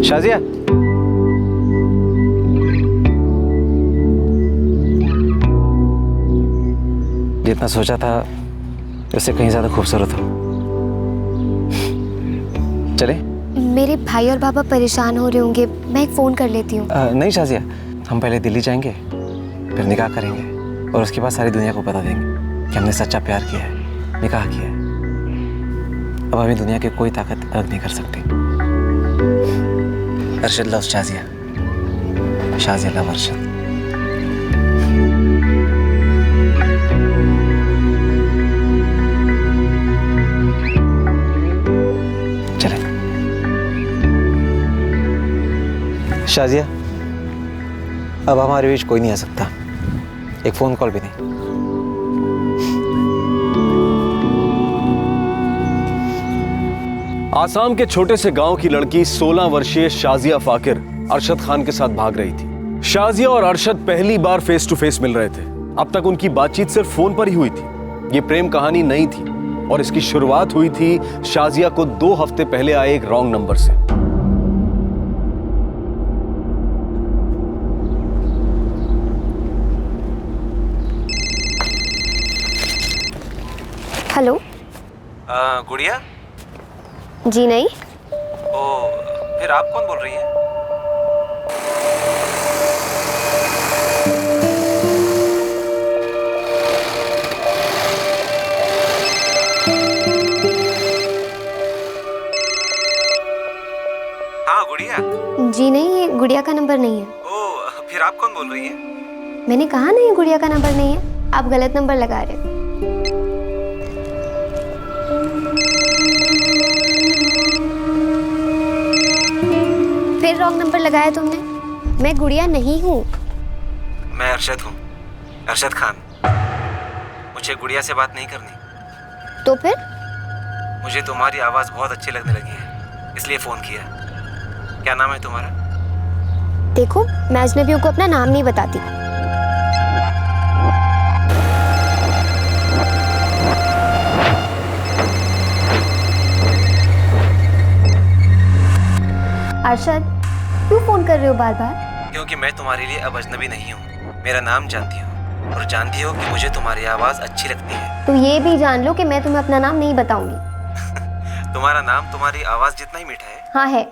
शाजिया, जितना सोचा था उससे कहीं ज्यादा खूबसूरत हो। चले? मेरे भाई और पापा परेशान हो रहे होंगे, मैं एक फोन कर लेती हूँ। नहीं शाजिया, हम पहले दिल्ली जाएंगे, फिर निकाह करेंगे और उसके बाद सारी दुनिया को बता देंगे कि हमने सच्चा प्यार किया है, निकाह किया है। अब हमें दुनिया की कोई ताकत अलग नहीं कर सकती। Arshad loves Shazia, Shazia love Arshad. चले शाजिया, अब हमारे बीच कोई नहीं आ सकता, एक फोन कॉल भी नहीं। आसाम के छोटे से गांव की लड़की 16 वर्षीय शाजिया फाकिर अरशद खान के साथ भाग रही थी। शाजिया और अरशद पहली बार फेस टू फेस मिल रहे थे। अब तक उनकी बातचीत सिर्फ फोन पर ही हुई थी। ये प्रेम कहानी नहीं थी और इसकी शुरुआत हुई थी शाजिया को 2 हफ्ते पहले आए एक रॉन्ग नंबर से। हेलो। गुड़िया? जी नहीं। ओ, फिर आप कौन बोल रही हैं? हाँ गुड़िया। जी नहीं, ये गुड़िया का नंबर नहीं है। ओ, फिर आप कौन बोल रही हैं? मैंने कहा नहीं, गुड़िया का नंबर नहीं है, आप गलत नंबर लगा रहे हो। फिर रॉन्ग नंबर लगाया तुमने। मैं गुड़िया नहीं हूँ। मैं अरशद हूँ, अरशद खान। मुझे गुड़िया से बात नहीं करनी। तो फिर? मुझे तुम्हारी आवाज़ बहुत अच्छी लगने लगी है, इसलिए फ़ोन किया। क्या नाम है तुम्हारा? देखो, मैं अजनबियों को अपना नाम नहीं बताती। अरशद, क्यों फोन कर रहे हो बार बार? क्योंकि मैं तुम्हारे लिए अब अजनबी नहीं हूँ। मेरा नाम जानती हो और जानती हो कि मुझे तुम्हारी आवाज़ अच्छी लगती है। तो ये भी जान लो कि मैं तुम्हें अपना नाम नहीं बताऊंगी। तुम्हारा नाम तुम्हारी आवाज़ जितना ही मीठा है। हाँ है।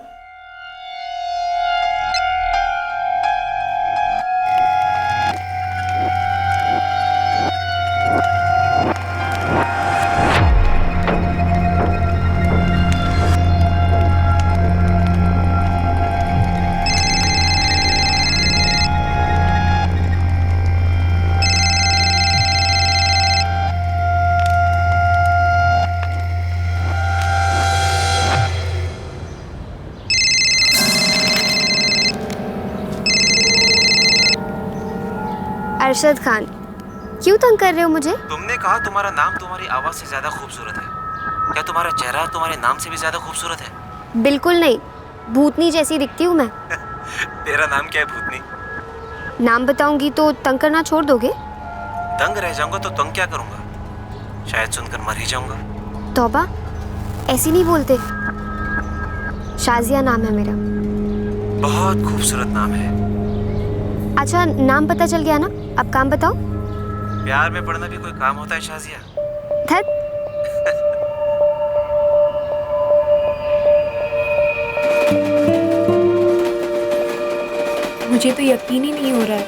अरशद खान, क्यों तंग कर रहे हो मुझे? तुमने कहा तुम्हारा नाम तुम्हारी आवाज़ से ज़्यादा खूबसूरत है। क्या तुम्हारा चेहरा तुम्हारे नाम से भी ज़्यादा खूबसूरत है? बिल्कुल नहीं, भूतनी जैसी दिखती हूँ मैं। तेरा नाम क्या है भूतनी? नाम बताऊंगी तो तंग करना छोड़ दोगे? दंग रह जाऊंगा तो तंग क्या करूंगा? शायद सुनकर मर ही जाऊंगा। तौबा, ऐसी नहीं बोलते। शाजिया नाम है मेरा। बहुत खूबसूरत नाम है। अच्छा, नाम पता चल गया ना, अब काम बताओ। प्यार में पड़ना भी कोई काम होता है शाजिया? धत। मुझे तो यकीन ही नहीं हो रहा है,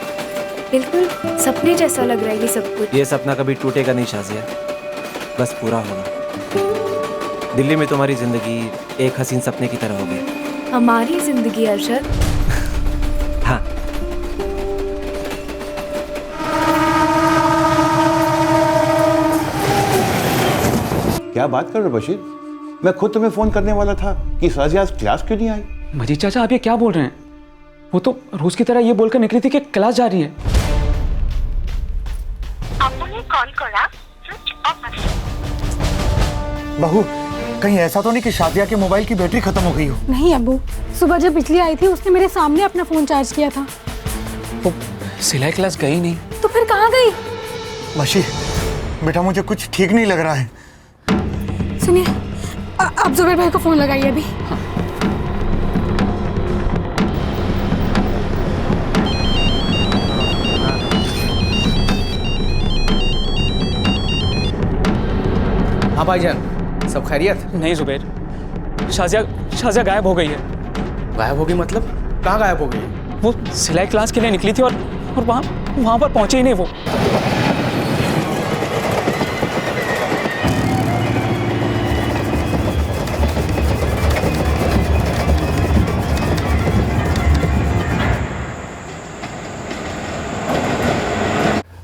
बिल्कुल सपने जैसा लग रहा है ये सब कुछ। ये सपना कभी टूटेगा नहीं शाजिया, बस पूरा होगा। दिल्ली में तुम्हारी जिंदगी एक हसीन सपने की तरह होगी। हमारी जिंदगी अरशद? हाँ। क्या बात कर रहे हो बशीर? मैं खुद तुम्हें फोन करने वाला था कि शाजिया आज क्लास क्यों नहीं आई। मजीद चाचा, आप ये क्या बोल रहे हैं? वो तो रोज की तरह ये बोलकर निकली थी कि क्लास जा रही है। बहू, कहीं ऐसा तो नहीं कि शाजिया के मोबाइल की बैटरी खत्म हो गई हो? नहीं अब्बू, सुबह जब बिजली आई थी उसने मेरे सामने अपना फोन चार्ज किया था। वो सिलाई क्लास गई नहीं। तो फिर कहाँ गई? बशीर बेटा, मुझे कुछ ठीक नहीं लग रहा है। सुनिए, आप जुबैर भाई को फोन लगाइए अभी। भाईजान, सब खैरियत? नहीं जुबैर, शाजिया गायब हो गई है। गायब होगी मतलब? कहाँ गायब हो गई? वो सिलाई क्लास के लिए निकली थी और वहाँ पर पहुँचे ही नहीं वो।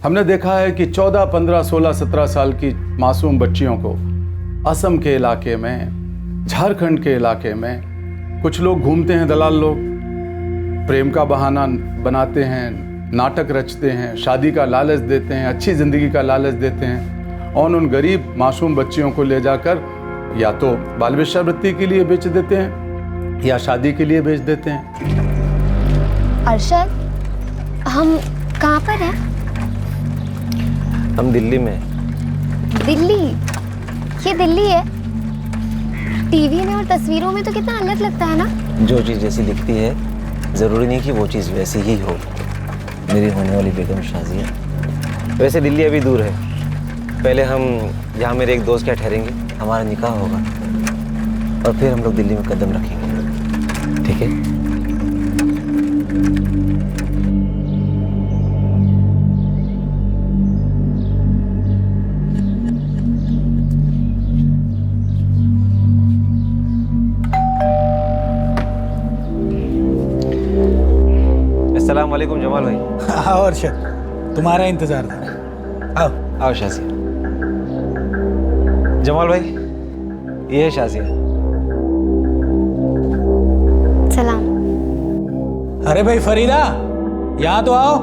हमने देखा है कि 14, 15, 16, 17 साल की मासूम बच्चियों को असम के इलाके में, झारखंड के इलाके में कुछ लोग घूमते हैं, दलाल लोग प्रेम का बहाना बनाते हैं, नाटक रचते हैं, शादी का लालच देते हैं, अच्छी ज़िंदगी का लालच देते हैं और उन गरीब मासूम बच्चियों को ले जाकर या तो बाल भिक्षावृत्ति के लिए बेच देते हैं या शादी के लिए बेच देते हैं। अरशद, हम कहाँ पर हैं? हम दिल्ली में। दिल्ली? ये दिल्ली है? टीवी में और तस्वीरों में तो कितना अलग लगता है ना। जो चीज़ जैसी दिखती है ज़रूरी नहीं कि वो चीज़ वैसी ही हो। मेरी होने वाली बेगम शाजिया। वैसे दिल्ली अभी दूर है, पहले हम यहाँ मेरे एक दोस्त के ठहरेंगे, हमारा निकाह होगा और फिर हम लोग दिल्ली में कदम रखेंगे, ठीक है? अस्सलाम वालेकुम जमाल भाई। आओ अरशद, तुम्हारा इंतजार था। आओ आओ शाजिया। जमाल भाई, ये है शाजिया। सलाम। अरे भाई फरीदा, यहाँ तो आओ।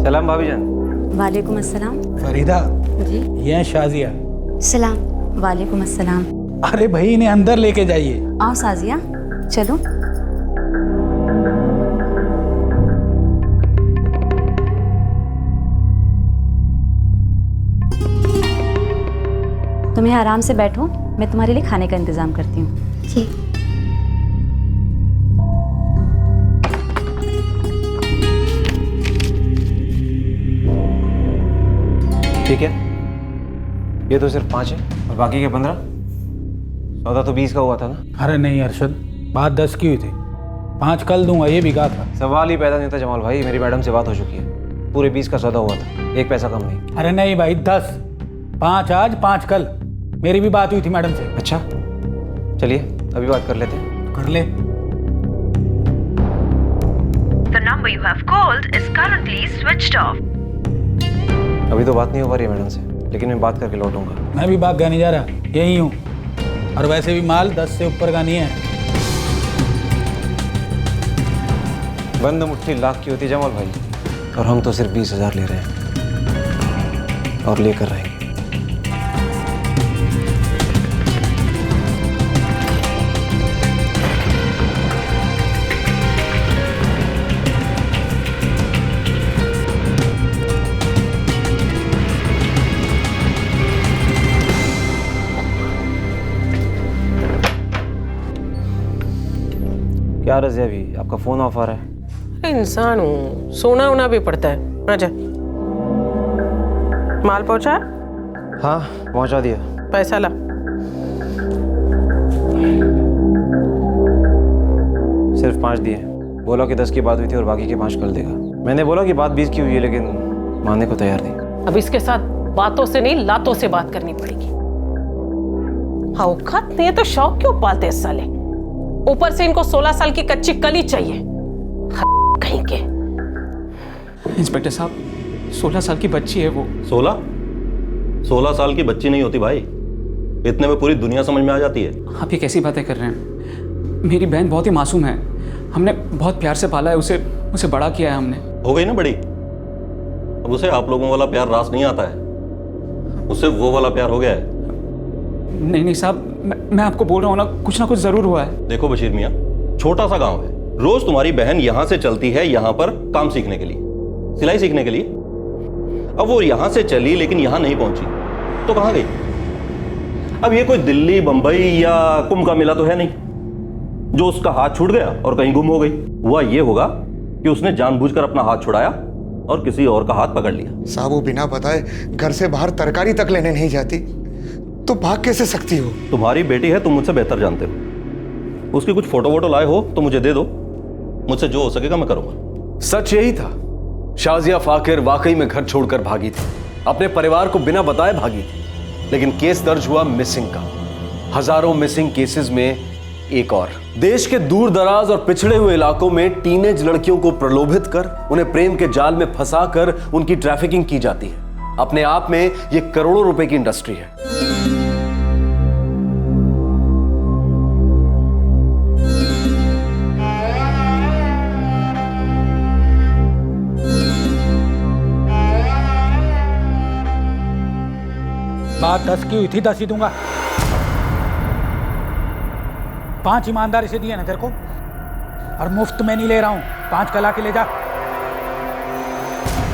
सलाम भाभी जान। वालेकुम अस्सलाम। फरीदा जी। ये है शाजिया। सलाम। वालेकुम अस्सलाम। अरे भाई इन्हें अंदर लेके जाइए। आओ साजिया, चलो। तुम यहाँ आराम से बैठो, मैं तुम्हारे लिए खाने का इंतजाम करती हूँ। जी। ठीक है, ये तो सिर्फ 5 है और बाकी के 15। सौदा तो 20 का हुआ था ना। अरे नहीं अरशद, बात 10 की हुई थी, 5 कल दूंगा ये भी कहा था। सवाल ही पैदा नहीं था जमाल भाई, मेरी मैडम से बात हो चुकी है, पूरे 20 का सौदा हुआ था, 1 पैसा कम नहीं। अरे नहीं भाई 10, 5 आज 5 कल, मेरी भी बात हुई थी मैडम से। अच्छा चलिए अभी बात कर लेते हैं। कर ले। The number you have called is currently switched off. अभी तो बात नहीं हो पा रही है मैडम से, लेकिन मैं बात करके लौटूंगा। मैं भी बात नहीं जा रहा, यही हूँ, और वैसे भी माल 10 से ऊपर का नहीं है। बंद मुट्ठी लाख की होती जमाल भाई, और हम तो सिर्फ 20,000 ले रहे हैं और लेकर रहेंगे। क्या रज़िया भी, आपका फोन ऑफ आ रहा है? इंसान हूँ, सोना होना भी पड़ता है। आजा। माल पहुंचा? हाँ पहुंचा दिया। पैसा ला। सिर्फ 5 दिए, बोला कि 10 की बात हुई थी और बाकी के 5 कल देगा। मैंने बोला कि बात 20 की हुई है, लेकिन मानने को तैयार नहीं। अब इसके साथ बातों से नहीं लातों से बात करनी पड़ेगी। औकात नहीं है तो शौक क्यों पालते हैं साले? ऊपर से इनको 16 साल की कच्ची कली चाहिए। कहीं के। इंस्पेक्टर साहब, 16 साल की बच्ची है वो। 16 साल की बच्ची नहीं होती भाई, इतने में पूरी दुनिया समझ में आ जाती है। आप ये कैसी बातें कर रहे हैं? मेरी बहन बहुत ही मासूम है, हमने बहुत प्यार से पाला है उसे बड़ा किया है हमने। हो गई ना बड़ी, अब उसे आप लोगों वाला प्यार रास नहीं आता है, उससे वो वाला प्यार हो गया है। नहीं साहब, मैं आपको बोल रहा हूँ ना कुछ जरूर हुआ है। देखो बशीर मियाँ, छोटा सा गांव है, रोज तुम्हारी बहन यहाँ से चलती है यहाँ पर काम सीखने के लिए, सिलाई सीखने के लिए। अब वो यहाँ से चली लेकिन यहाँ नहीं पहुंची तो कहाँ गई? अब ये कोई दिल्ली, बंबई या कुंभ का मेला तो है नहीं जो उसका हाथ छूट गया और कहीं गुम हो गई। हुआ ये होगा कि उसने जानबूझकर अपना हाथ छुड़ाया और किसी और का हाथ पकड़ लिया। साहब वो बिना बताए घर से बाहर तरकारी तक लेने नहीं जाती, तो भाग कैसे सकती हो? तुम्हारी बेटी है, तुम मुझसे बेहतर जानते हो। उसकी कुछ फोटो वोटो लाए हो तो मुझे दे दो, मुझसे जो हो सकेगा मैं करूंगा। सच यही था, शाजिया फाकिर वाकई में घर छोड़कर भागी थी, अपने परिवार को बिना बताए भागी थी। लेकिन केस दर्ज हुआ मिसिंग का। हजारों मिसिंग केसेस में एक और। देश के दूर दराज और पिछड़े हुए इलाकों में टीनेज लड़कियों को प्रलोभित कर उन्हें प्रेम के जाल में फंसाकर उनकी ट्रैफिकिंग की जाती है। अपने आप में यह करोड़ों रुपए की इंडस्ट्री है। बात 10 की हुई थी 10 ही दूंगा। 5 ईमानदारी से दिए ना तेरे को, और मुफ्त में नहीं ले रहा हूं। 5 कला के ले जा।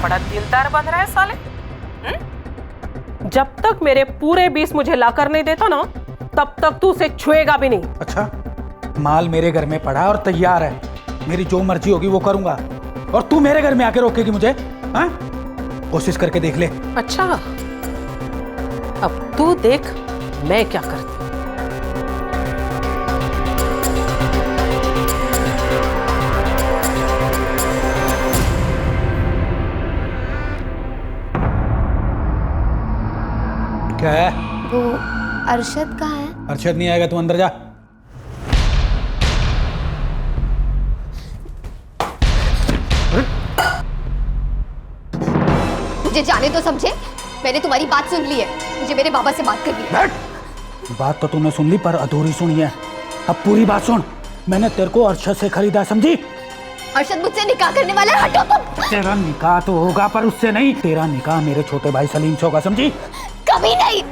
बड़ा दिलदार बन रहा है साले। जब तक मेरे पूरे 20 मुझे लाकर नहीं देता ना, तब तक तू उसे छुएगा भी नहीं। अच्छा, माल मेरे घर में पड़ा और तैयार है, मेरी जो मर्जी होगी वो करूंगा, और तू मेरे घर में आके रोकेगी मुझे? हाँ, कोशिश करके देख ले। अच्छा, अब तू देख मैं क्या करती। क्या है? वो अरशद कहाँ है? अरशद नहीं आएगा, तू अंदर जा। मुझे जाने तो समझे, मैंने तुम्हारी बात सुन ली है, मुझे मेरे बाबा से बात करनी है। बात तो तूने सुन ली पर अधूरी सुनी है, अब पूरी बात सुन। मैंने तेरे को अरशद से खरीदा, समझी? अरशद मुझसे निकाह करने वाला है, हटो तुम। तेरा निकाह तो होगा पर उससे नहीं, तेरा निकाह मेरे छोटे भाई सलीम से होगा, समझी? कभी नहीं।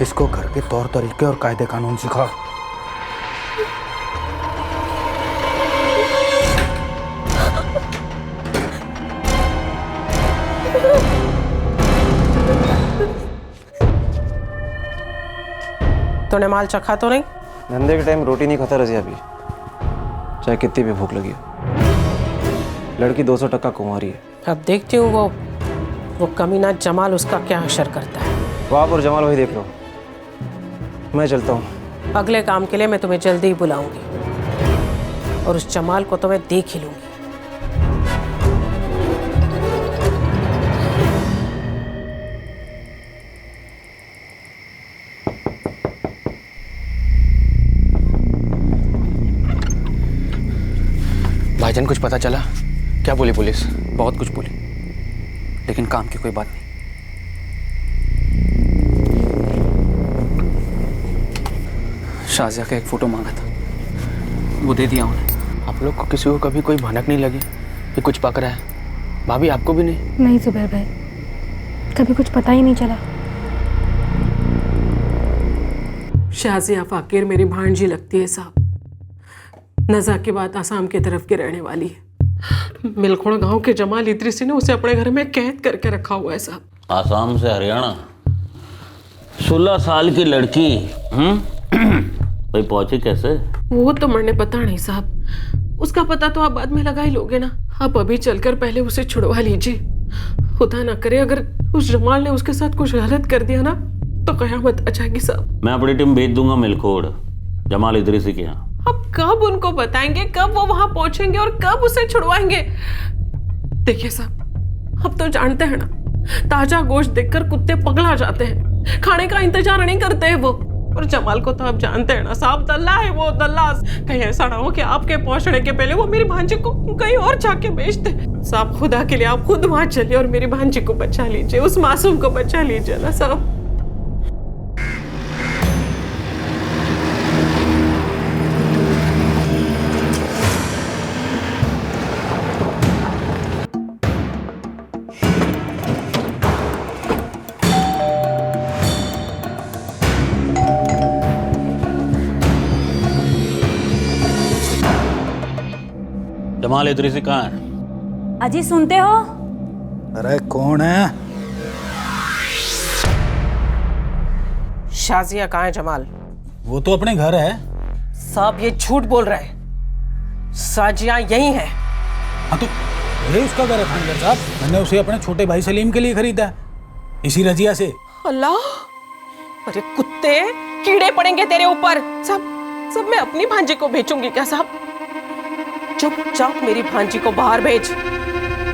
इसको घर के तौर तरीके और कायदे कानून सिखा। तूने माल चखा तो नहीं? धंधे के टाइम रोटी नहीं खाता रजिया, अभी चाहे कितनी भी भूख लगी हो। लड़की 200% कुंवारी है। अब देखती हूँ वो कमीना जमाल उसका क्या असर करता है। वो आप और जमाल वही देख लो, मैं चलता हूँ। अगले काम के लिए मैं तुम्हें जल्दी ही बुलाऊंगी, और उस जमाल को तो मैं देख ही लूंगी। भाईजान कुछ पता चला? क्या बोली पुलिस? बहुत कुछ बोली, लेकिन काम की कोई बात नहीं। शाजिया का एक फोटो मांगा था, वो दे दिया उन्हें। आप लोग को किसी को कभी कोई भनक नहीं लगी कि कुछ पक रहा है? भाभी आपको भी नहीं? नहीं जुबैर भाई, कभी कुछ पता ही नहीं चला। शाजिया फाकिर मेरी भांजी लगती है साहब। नज़ा के बाद आसाम की तरफ की रहने वाली है। मिलखोड़ गांव के जमाल इद्रिसी ने उसे अपने घर में कैद करके रखा हुआ है साहब। आसाम से हरियाणा, 16 साल की लड़की भाई पहुंची कैसे? वो तो मैंने पता नहीं साहब, उसका पता तो आप बाद में लगा ही लोगे ना। आप अभी चलकर पहले उसे छुड़वा लीजिए। खुदा ना करे अगर उस जमाल ने उसके साथ कुछ गलत कर दिया ना, तो कयामत आ जाएगी साहब। मैं अपनी टीम भेज दूंगा मिलखोड़ जमाल इद्रिसी के यहाँ। अब कब उनको बताएंगे, कब वो वहां पहुंचेंगे और कब उसे छुड़वाएंगे? देखिए साहब, अब तो जानते हैं ना, ताजा गोश्त देखकर कुत्ते पगला जाते हैं, खाने का इंतजार नहीं करते हैं वो। और जमाल को तो आप जानते हैं ना साहब, दल्ला है वो, दल्ला। कहीं ऐसा ना हो कि आपके पहुंचने के पहले वो मेरी भांजी को कहीं और जाके बेच दे। साहब खुदा के लिए आप खुद वहां चलिए और मेरी भांजी को बचा लीजिए, उस मासूम को बचा लीजिए ना साहब। जमाल इद्रिसी कहाँ है? अजी सुनते हो? अरे कौन है? शाजिया कहाँ है जमाल? वो तो अपने घर है। साहब ये झूठ बोल रहे हैं, शाजिया यही है। हाँ तो ये उसका घर है थानेदार साहब, मैंने उसे अपने छोटे भाई सलीम के लिए खरीदा है, इसी रजिया से। अल्लाह, अरे कुत्ते, कीड़े पड़ेंगे तेरे ऊपर। सब मैं अपनी भांजी को बेचूंगी क्या साहब? चुपचाप मेरी भांजी को बाहर भेज,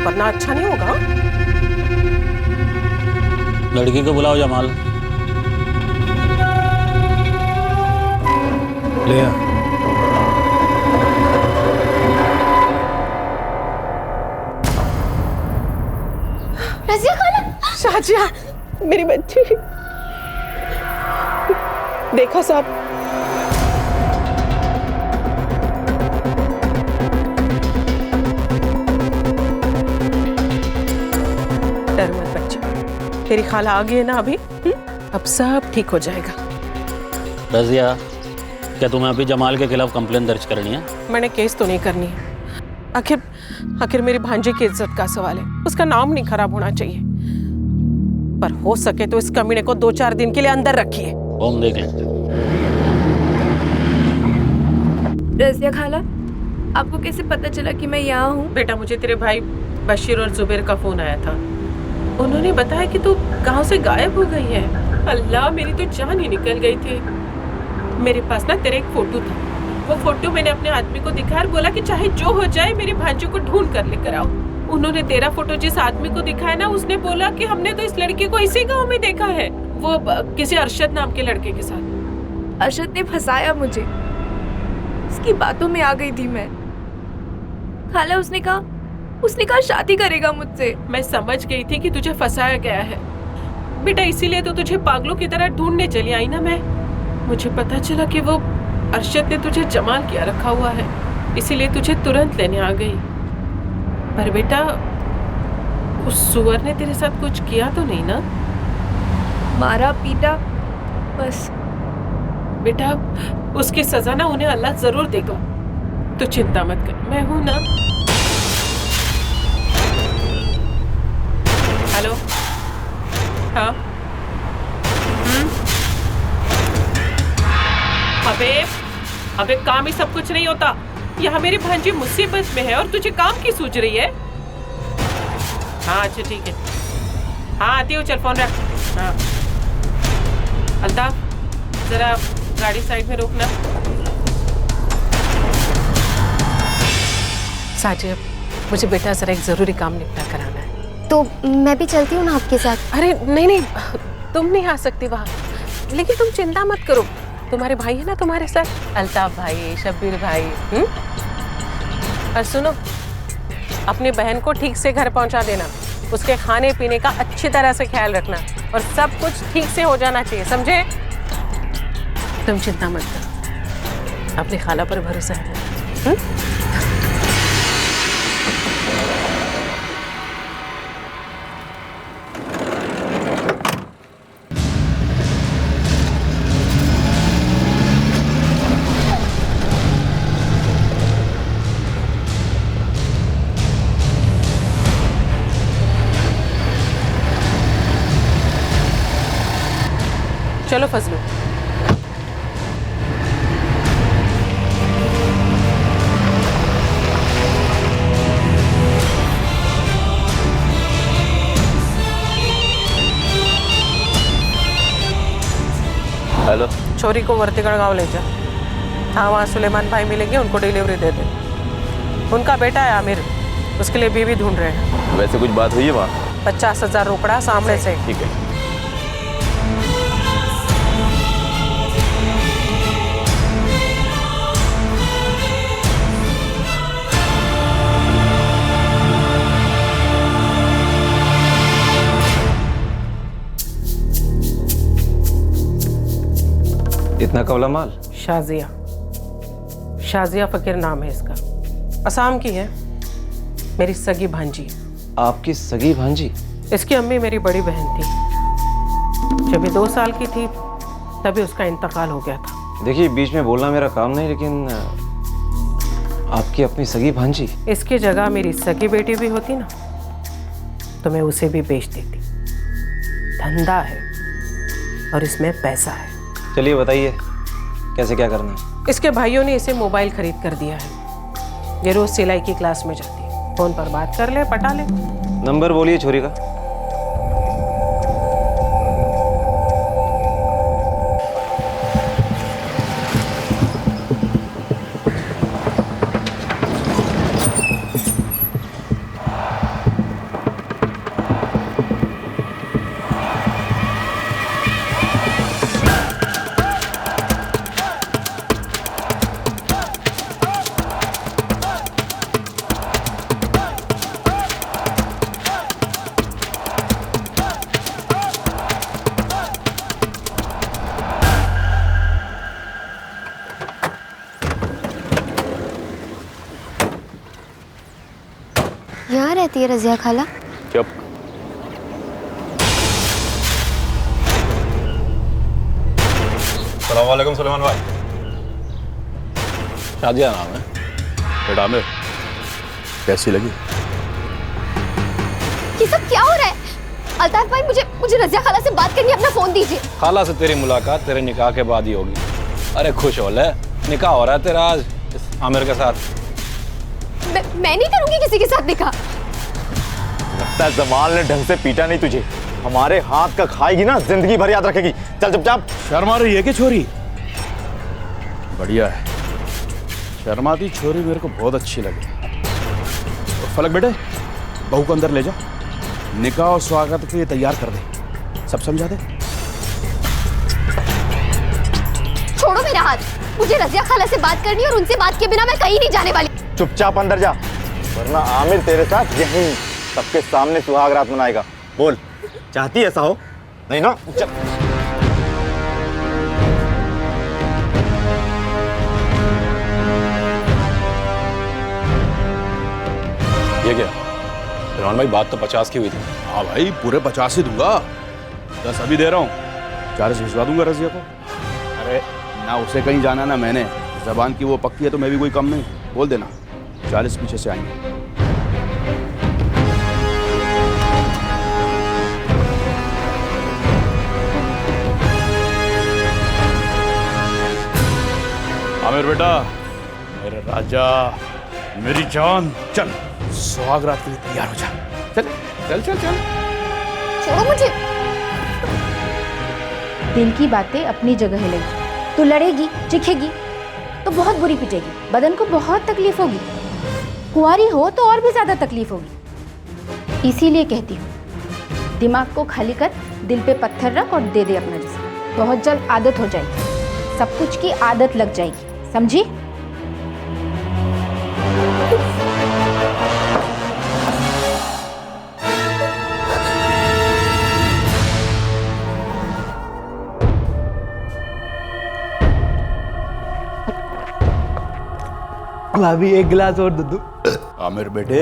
वरना अच्छा नहीं होगा। लड़की को बुलाओ जमाल। ले आ। रज़िया खाला। शाजिया, मेरी बच्ची। देखा साहब, डर मत बच्ची, तेरी खाला आ गई है ना अभी। अब सब ठीक हो जाएगा। रज़िया, क्या तुम्हें अभी जमाल के खिलाफ कंप्लेन दर्ज करनी है? मैंने केस तो नहीं करनी है, आखिर मेरी भांजे की इज्जत का सवाल है, उसका नाम नहीं खराब होना चाहिए। पर हो सके तो इस कमीने को 2-4 दिन के लिए अंदर रखिए। हम देख लेते। रज़िया खाला, आपको कैसे पता चला कि मैं यहाँ हूँ? बेटा, मुझे तेरे भाई बशीर और जुबैर का फोन आया था। उन्होंने बताया कि तू गांव से गायब हो गई है। अल्लाह, मेरी तो जान ही निकल गई थी। मेरे पास ना तेरा एक फोटो था, वो फोटो मैंने अपने आदमी को दिखाया और बोला कि चाहे जो हो जाए मेरी भांजी को ढूंढ कर लेकर आओ। उन्होंने तेरा फोटो जिस आदमी को दिखाया ना, उसने बोला कि हमने तो इस लड़की को इसी गांव में देखा है, वो किसी अरशद नाम के लड़के के साथ। अरशद ने फंसाया मुझे, उसकी बातों में आ गई थी मैं। खाला, उसने कहा शादी करेगा मुझसे। मैं समझ गई थी कि तुझे फंसाया गया है बेटा, इसीलिए तो तुझे पागलों की तरह ढूंढने चली आई ना मैं। मुझे पता चला कि वो अरशद ने तुझे जमाल किया रखा हुआ है, इसीलिए तुझे तुरंत लेने आ गई। पर बेटा, उस सुअर ने तेरे साथ कुछ किया तो नहीं ना? मारा पीटा बस। बेटा, उसकी सजा ना उन्हें अल्लाह जरूर देगा, तो चिंता मत कर, मैं हूं ना। हेलो, हाँ, अबे काम ही सब कुछ नहीं होता। यहाँ मेरी भांजी मुसीबत में है और तुझे काम की सूझ रही है? हाँ अच्छा ठीक है, हाँ आती हूँ, चल फोन रख। हाँ अल्ताफ, जरा गाड़ी साइड में रोकना। साजिद, मुझे बेटा जरा एक जरूरी काम निपटा कराना है। तो मैं भी चलती हूँ ना आपके साथ? अरे नहीं, तुम नहीं आ सकती वहाँ, लेकिन तुम चिंता मत करो, तुम्हारे भाई है ना तुम्हारे साथ, अल्ताफ भाई, शब्बीर भाई। और सुनो, अपनी बहन को ठीक से घर पहुंचा देना, उसके खाने पीने का अच्छी तरह से ख्याल रखना और सब कुछ ठीक से हो जाना चाहिए, समझे? तुम चिंता मत करो, अपनी खाला पर भरोसा है। चलो फजलू, हेलो, छोरी को वर्तीगढ़ गांव ले जा। हाँ, वहाँ सुलेमान भाई मिलेंगे, उनको डिलीवरी दे दे। उनका बेटा है आमिर, उसके लिए बीवी ढूंढ रहे हैं। वैसे कुछ बात हुई है वहाँ? 50,000 रोकड़ा सामने से। ठीक है। इतना कवला माल? शाजिया फकीर नाम है इसका, असम की है, मेरी सगी भांजी। आपकी सगी भांजी? इसकी अम्मी मेरी बड़ी बहन थी, जब ये 2 साल की थी तभी उसका इंतकाल हो गया था। देखिए, बीच में बोलना मेरा काम नहीं, लेकिन आपकी अपनी सगी भांजी? इसकी जगह मेरी सगी बेटी भी होती ना तो मैं उसे भी बेच देती। धंधा है और इसमें पैसा है। चलिए बताइए, कैसे क्या करना है? इसके भाइयों ने इसे मोबाइल खरीद कर दिया है, ये रोज सिलाई की क्लास में जाती है। फोन पर बात कर ले, पटा ले। नंबर बोलिए छोरी का। यहाँ रहती है रजिया खाला? चुप। अस्सलाम वालेकुम सुलेमान भाई। शादिया नाम है बेटा आमिर। कैसी लगी? ये सब क्या हो रहा है? अल्ताफ भाई, मुझे रजिया खाला से बात करनी है, अपना फोन दीजिए। खाला से तेरी मुलाकात तेरे निकाह के बाद ही होगी। अरे खुश हो ले, निकाह हो रहा है तेरा आज इस आमिर के साथ। मैं नहीं करूंगी किसी के साथ निकाह। लगता है जमाल ने ढंग से पीटा नहीं तुझे। हमारे हाथ का खाएगी ना, जिंदगी भर याद रखेगी। चल चुपचाप। शर्मा रही है कि छोरी? बढ़िया है, शर्माती छोरी मेरे को बहुत अच्छी लगी। तो फलक बेटे, बहू को अंदर ले जा, निकाह और स्वागत के लिए तैयार कर दे। सब समझा दे। छोड़ो मेरा हाथ। मुझे रजिया खाला से बात करनी है और उनसे बात के बिना मैं कहीं नहीं जाने वाली। चुपचाप अंदर जा, वरना आमिर तेरे साथ यहीं सबके सामने सुहाग रात मनाएगा। बोल, चाहती ऐसा हो? नहीं ना? चल। ये क्या रहमान भाई, बात तो 50 की हुई थी। हाँ भाई, पूरे 50 ही दूंगा। 10 अभी दे रहा हूँ, 40 भिजवा दूंगा रजिया को। अरे ना उसे कहीं जाना ना मैंने, जबान की वो पक्की है तो मैं भी कोई कम नहीं। बोल देना 40 पीछे से आएंगे। आमिर बेटा, मेरे राजा, मेरी जान, चल सुहाग रात के लिए तैयार हो जा। चल चल चल चल। छोड़ो मुझे। दिल की बातें अपनी जगह है लगी। तू लड़ेगी, चिखेगी तो बहुत बुरी पिटेगी, बदन को बहुत तकलीफ होगी। कुंवारी हो तो और भी ज्यादा तकलीफ होगी। इसीलिए कहती हूँ, दिमाग को खाली कर, दिल पे पत्थर रख और दे दे अपना जिस्म। बहुत जल्द आदत हो जाएगी, सब कुछ की आदत लग जाएगी, समझी? भाभी एक गिलास और दूध। आमिर बेटे,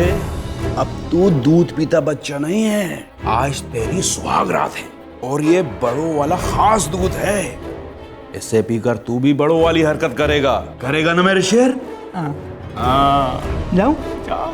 अब तू दूध पीता बच्चा नहीं है, आज तेरी सुहाग रात है और ये बड़ों वाला खास दूध है। इसे पीकर तू भी बड़ों वाली हरकत करेगा। करेगा ना मेरे शेर? हाँ। जाऊं? जा।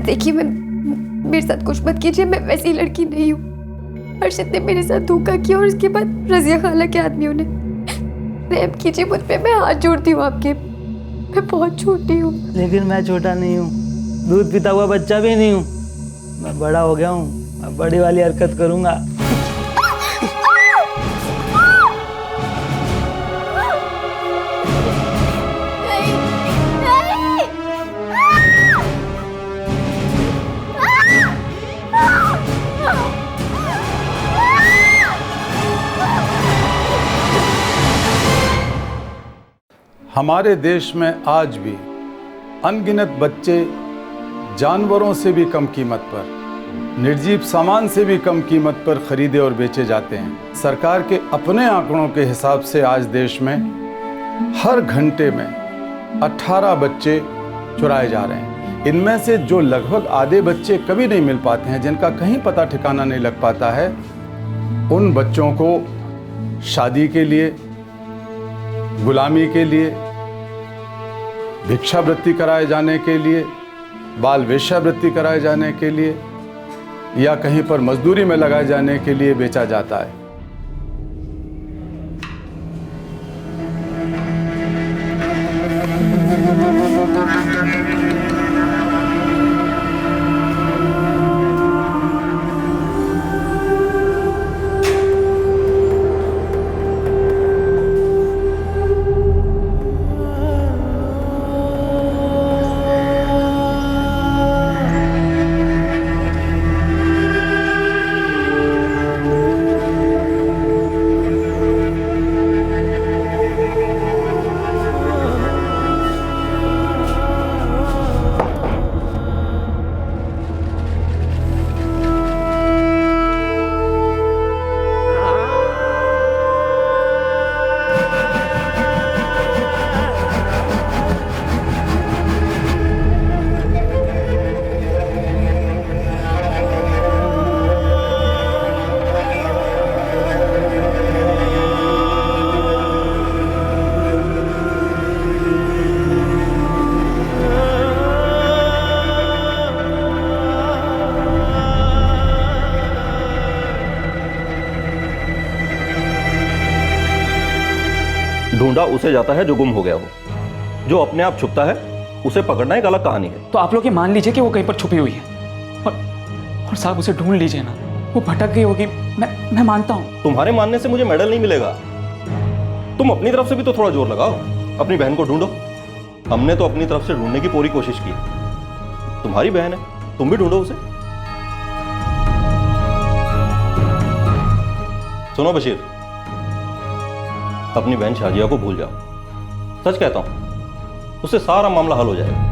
देखिए, मेरे साथ कुछ मत कीजिए, मैं वैसी लड़की नहीं हूँ। अर्शद ने मेरे साथ धोखा किया और उसके बाद रजिया खाला के आदमियों ने। रहम कीजिए मुझ पे, मैं हाथ जोड़ती हूँ आपके। मैं बहुत छोटी हूँ। लेकिन मैं छोटा नहीं हूँ, दूध पीता हुआ बच्चा भी नहीं हूँ। मैं बड़ा हो गया हूँ, मैं बड़ी वाली हरकत करूँगा। हमारे देश में आज भी अनगिनत बच्चे जानवरों से भी कम कीमत पर, निर्जीव सामान से भी कम कीमत पर खरीदे और बेचे जाते हैं। सरकार के अपने आंकड़ों के हिसाब से आज देश में हर घंटे में 18 बच्चे चुराए जा रहे हैं। इनमें से जो लगभग आधे बच्चे कभी नहीं मिल पाते हैं, जिनका कहीं पता ठिकाना नहीं लग पाता है, उन बच्चों को शादी के लिए, गुलामी के लिए भिक्षावृत्ति कराए जाने के लिए, बाल वेश्यावृत्ति कराए जाने के लिए या कहीं पर मजदूरी में लगाए जाने के लिए बेचा जाता है। ढूंढा उसे जाता है जो गुम हो गया हो, जो अपने आप छुपता है उसे पकड़ना एक अलग कहानी है। तो आप लोग ये मान लीजिए कि वो कहीं पर छुपी हुई है और साहब उसे ढूंढ लीजिए ना, वो भटक गई होगी। मैं मानता हूँ। तुम्हारे मानने से मुझे मेडल नहीं मिलेगा। तुम अपनी तरफ से भी तो थोड़ा जोर लगाओ, अपनी बहन को ढूंढो। हमने तो अपनी तरफ से ढूंढने की पूरी कोशिश की, तुम्हारी बहन है, तुम भी ढूंढो उसे। सुनो बशीर, अपनी बहन शाजिया को भूल जाओ। सच कहता हूं, उससे सारा मामला हल हो जाएगा।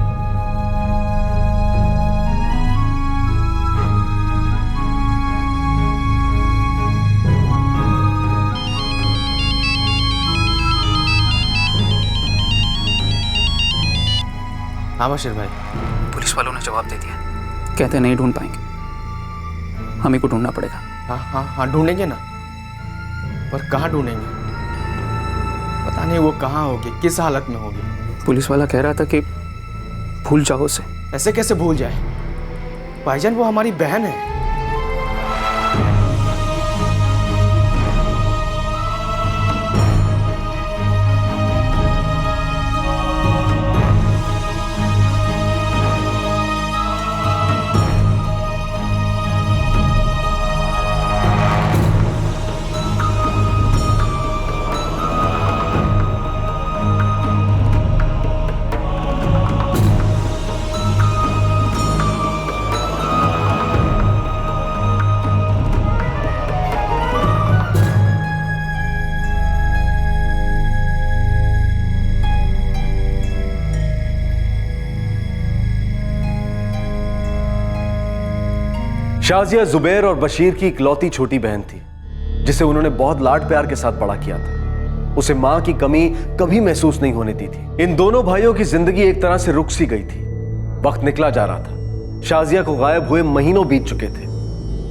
हाँ बशीर भाई, पुलिस वालों ने जवाब दे दिया, कहते नहीं ढूंढ पाएंगे, हम ही को ढूंढना पड़ेगा। हाँ हाँ हाँ ढूंढेंगे ना, पर कहाँ ढूंढेंगे? पता नहीं वो कहाँ होगी, किस हालत में होगी। पुलिस वाला कह रहा था कि भूल जाओ उसे। ऐसे कैसे भूल जाए भाईजान, वो हमारी बहन है। शाजिया जुबैर और बशीर की इकलौती छोटी बहन थी, जिसे उन्होंने बहुत लाड प्यार के साथ बड़ा किया था। उसे मां की कमी कभी महसूस नहीं होने दी थी। इन दोनों भाइयों की जिंदगी एक तरह से रुक सी गई थी। वक्त निकला जा रहा था। शाजिया को गायब हुए महीनों बीत चुके थे।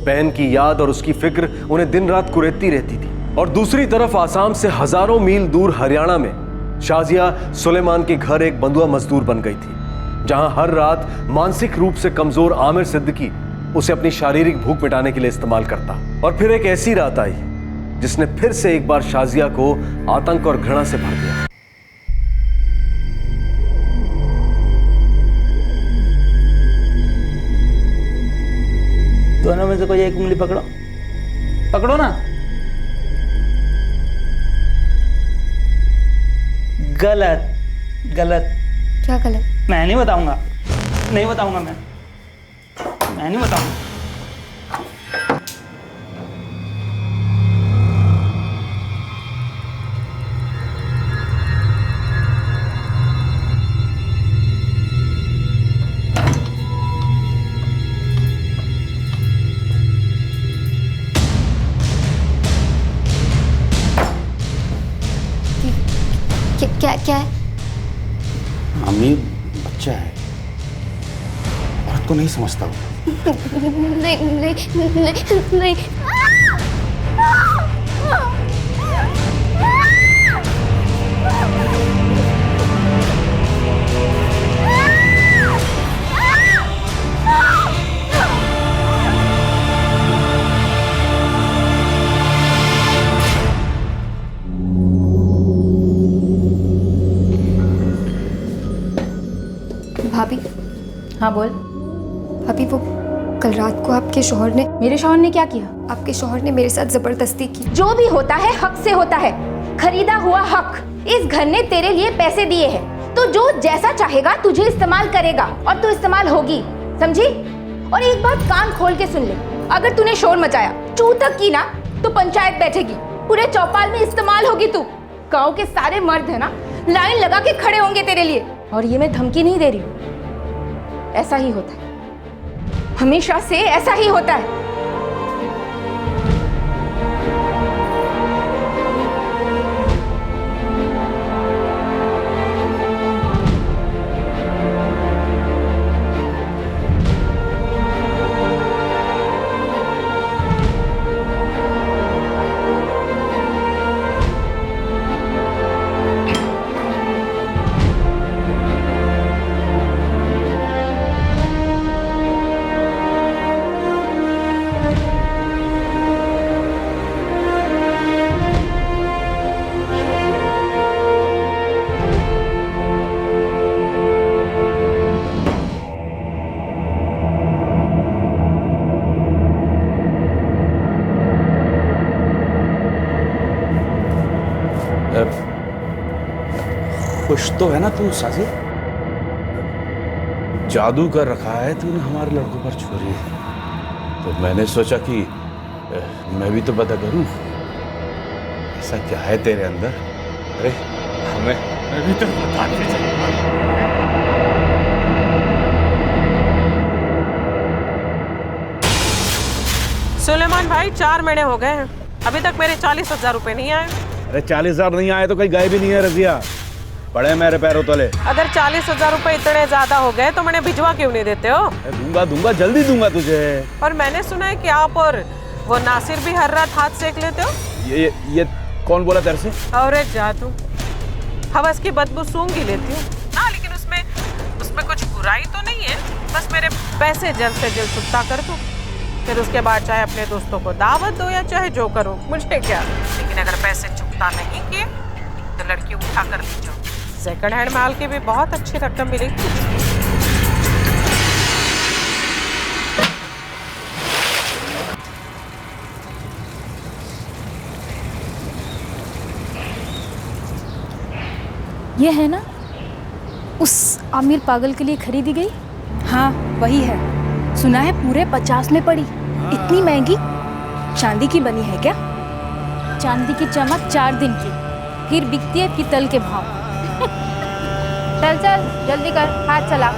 बहन की याद और उसकी फिक्र उन्हें दिन रात कुरेदती रहती थी। और दूसरी तरफ आसाम से हजारों मील दूर हरियाणा में शाजिया सुलेमान के घर एक बंधुआ मजदूर बन गई थी, जहां हर रात मानसिक रूप से कमजोर आमिर सिद्दीकी उसे अपनी शारीरिक भूख मिटाने के लिए इस्तेमाल करता। और फिर एक ऐसी रात आई जिसने फिर से एक बार शाजिया को आतंक और घृणा से भर दिया। दोनों में से कोई एक उंगली पकड़ो, पकड़ो ना। गलत गलत। क्या गलत? मैं नहीं बताऊंगा, नहीं बताऊंगा, मैं नहीं बताऊंगा। क्या है? अमीर बच्चा है, औरत को नहीं समझता वो। नहीं नहीं नहीं नहीं। हाँ बोल। अभी वो कल रात को आपके शौहर ने, मेरे शौहर ने क्या किया? आपके शौहर ने मेरे साथ जबरदस्ती की। जो भी होता है हक से होता है, खरीदा हुआ हक। इस घर ने तेरे लिए पैसे दिए हैं, तो जो जैसा चाहेगा तुझे इस्तेमाल करेगा और तू इस्तेमाल होगी, समझी? और एक बात कान खोल के सुन ले, अगर तूने शोर मचाया, चू तक की ना, तो पंचायत बैठेगी, पूरे चौपाल में इस्तेमाल होगी तू। गांव के सारे मर्द है ना, लाइन लगा के खड़े होंगे तेरे लिए। और ये मैं धमकी नहीं दे रही हूँ, ऐसा ही होता है, हमेशा से ऐसा ही होता है। खुश तो है ना तू साजिद? जादू कर रखा है तूने हमारे लड़कों पर छोरी, तो मैंने सोचा कि मैं भी तो पता करूं ऐसा क्या है तेरे अंदर। अरे हमें भी तो बता दे। सुलेमान भाई 4 महीने हो गए हैं, अभी तक मेरे 40,000 रुपए नहीं आए। अरे 40,000 नहीं आए तो कहीं गए भी नहीं है रजिया, पड़े मेरे पैरों तले। अगर 40,000 रुपए इतने ज्यादा हो गए तो मैंने भिजवा क्यों नहीं देते हो? दूंगा दूंगा, जल्दी दूंगा तुझे। और मैंने सुना है कि आप और वो नासिर भी हर रात हाथ सेक लेते हो। ये कौन बोला तेरे से? और एक जादू, हवस की बदबू सूंघ ही लेती हूँ ना, लेकिन उसमें कुछ बुराई तो नहीं है, बस मेरे पैसे जल्द से जल्द छुट्टा कर दो, फिर उसके बाद चाहे अपने दोस्तों को दावत दो या चाहे जो करो, मुझे क्या। लेकिन अगर पैसे चुकता नहीं किए तो लड़की उठा कर लीजिए, सेकंड हैंड माल की भी बहुत अच्छी रकम मिलेगी। ये है ना उस आमिर पागल के लिए खरीदी गई? हाँ वही है, सुना है पूरे 50 में पड़ी। इतनी महंगी? चांदी की बनी है क्या? चांदी की चमक 4 दिन की, फिर बिकती है पीतल के भाव। चल चल जल्दी कर, हाथ चला।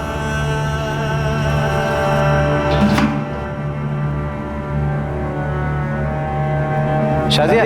शाजिया,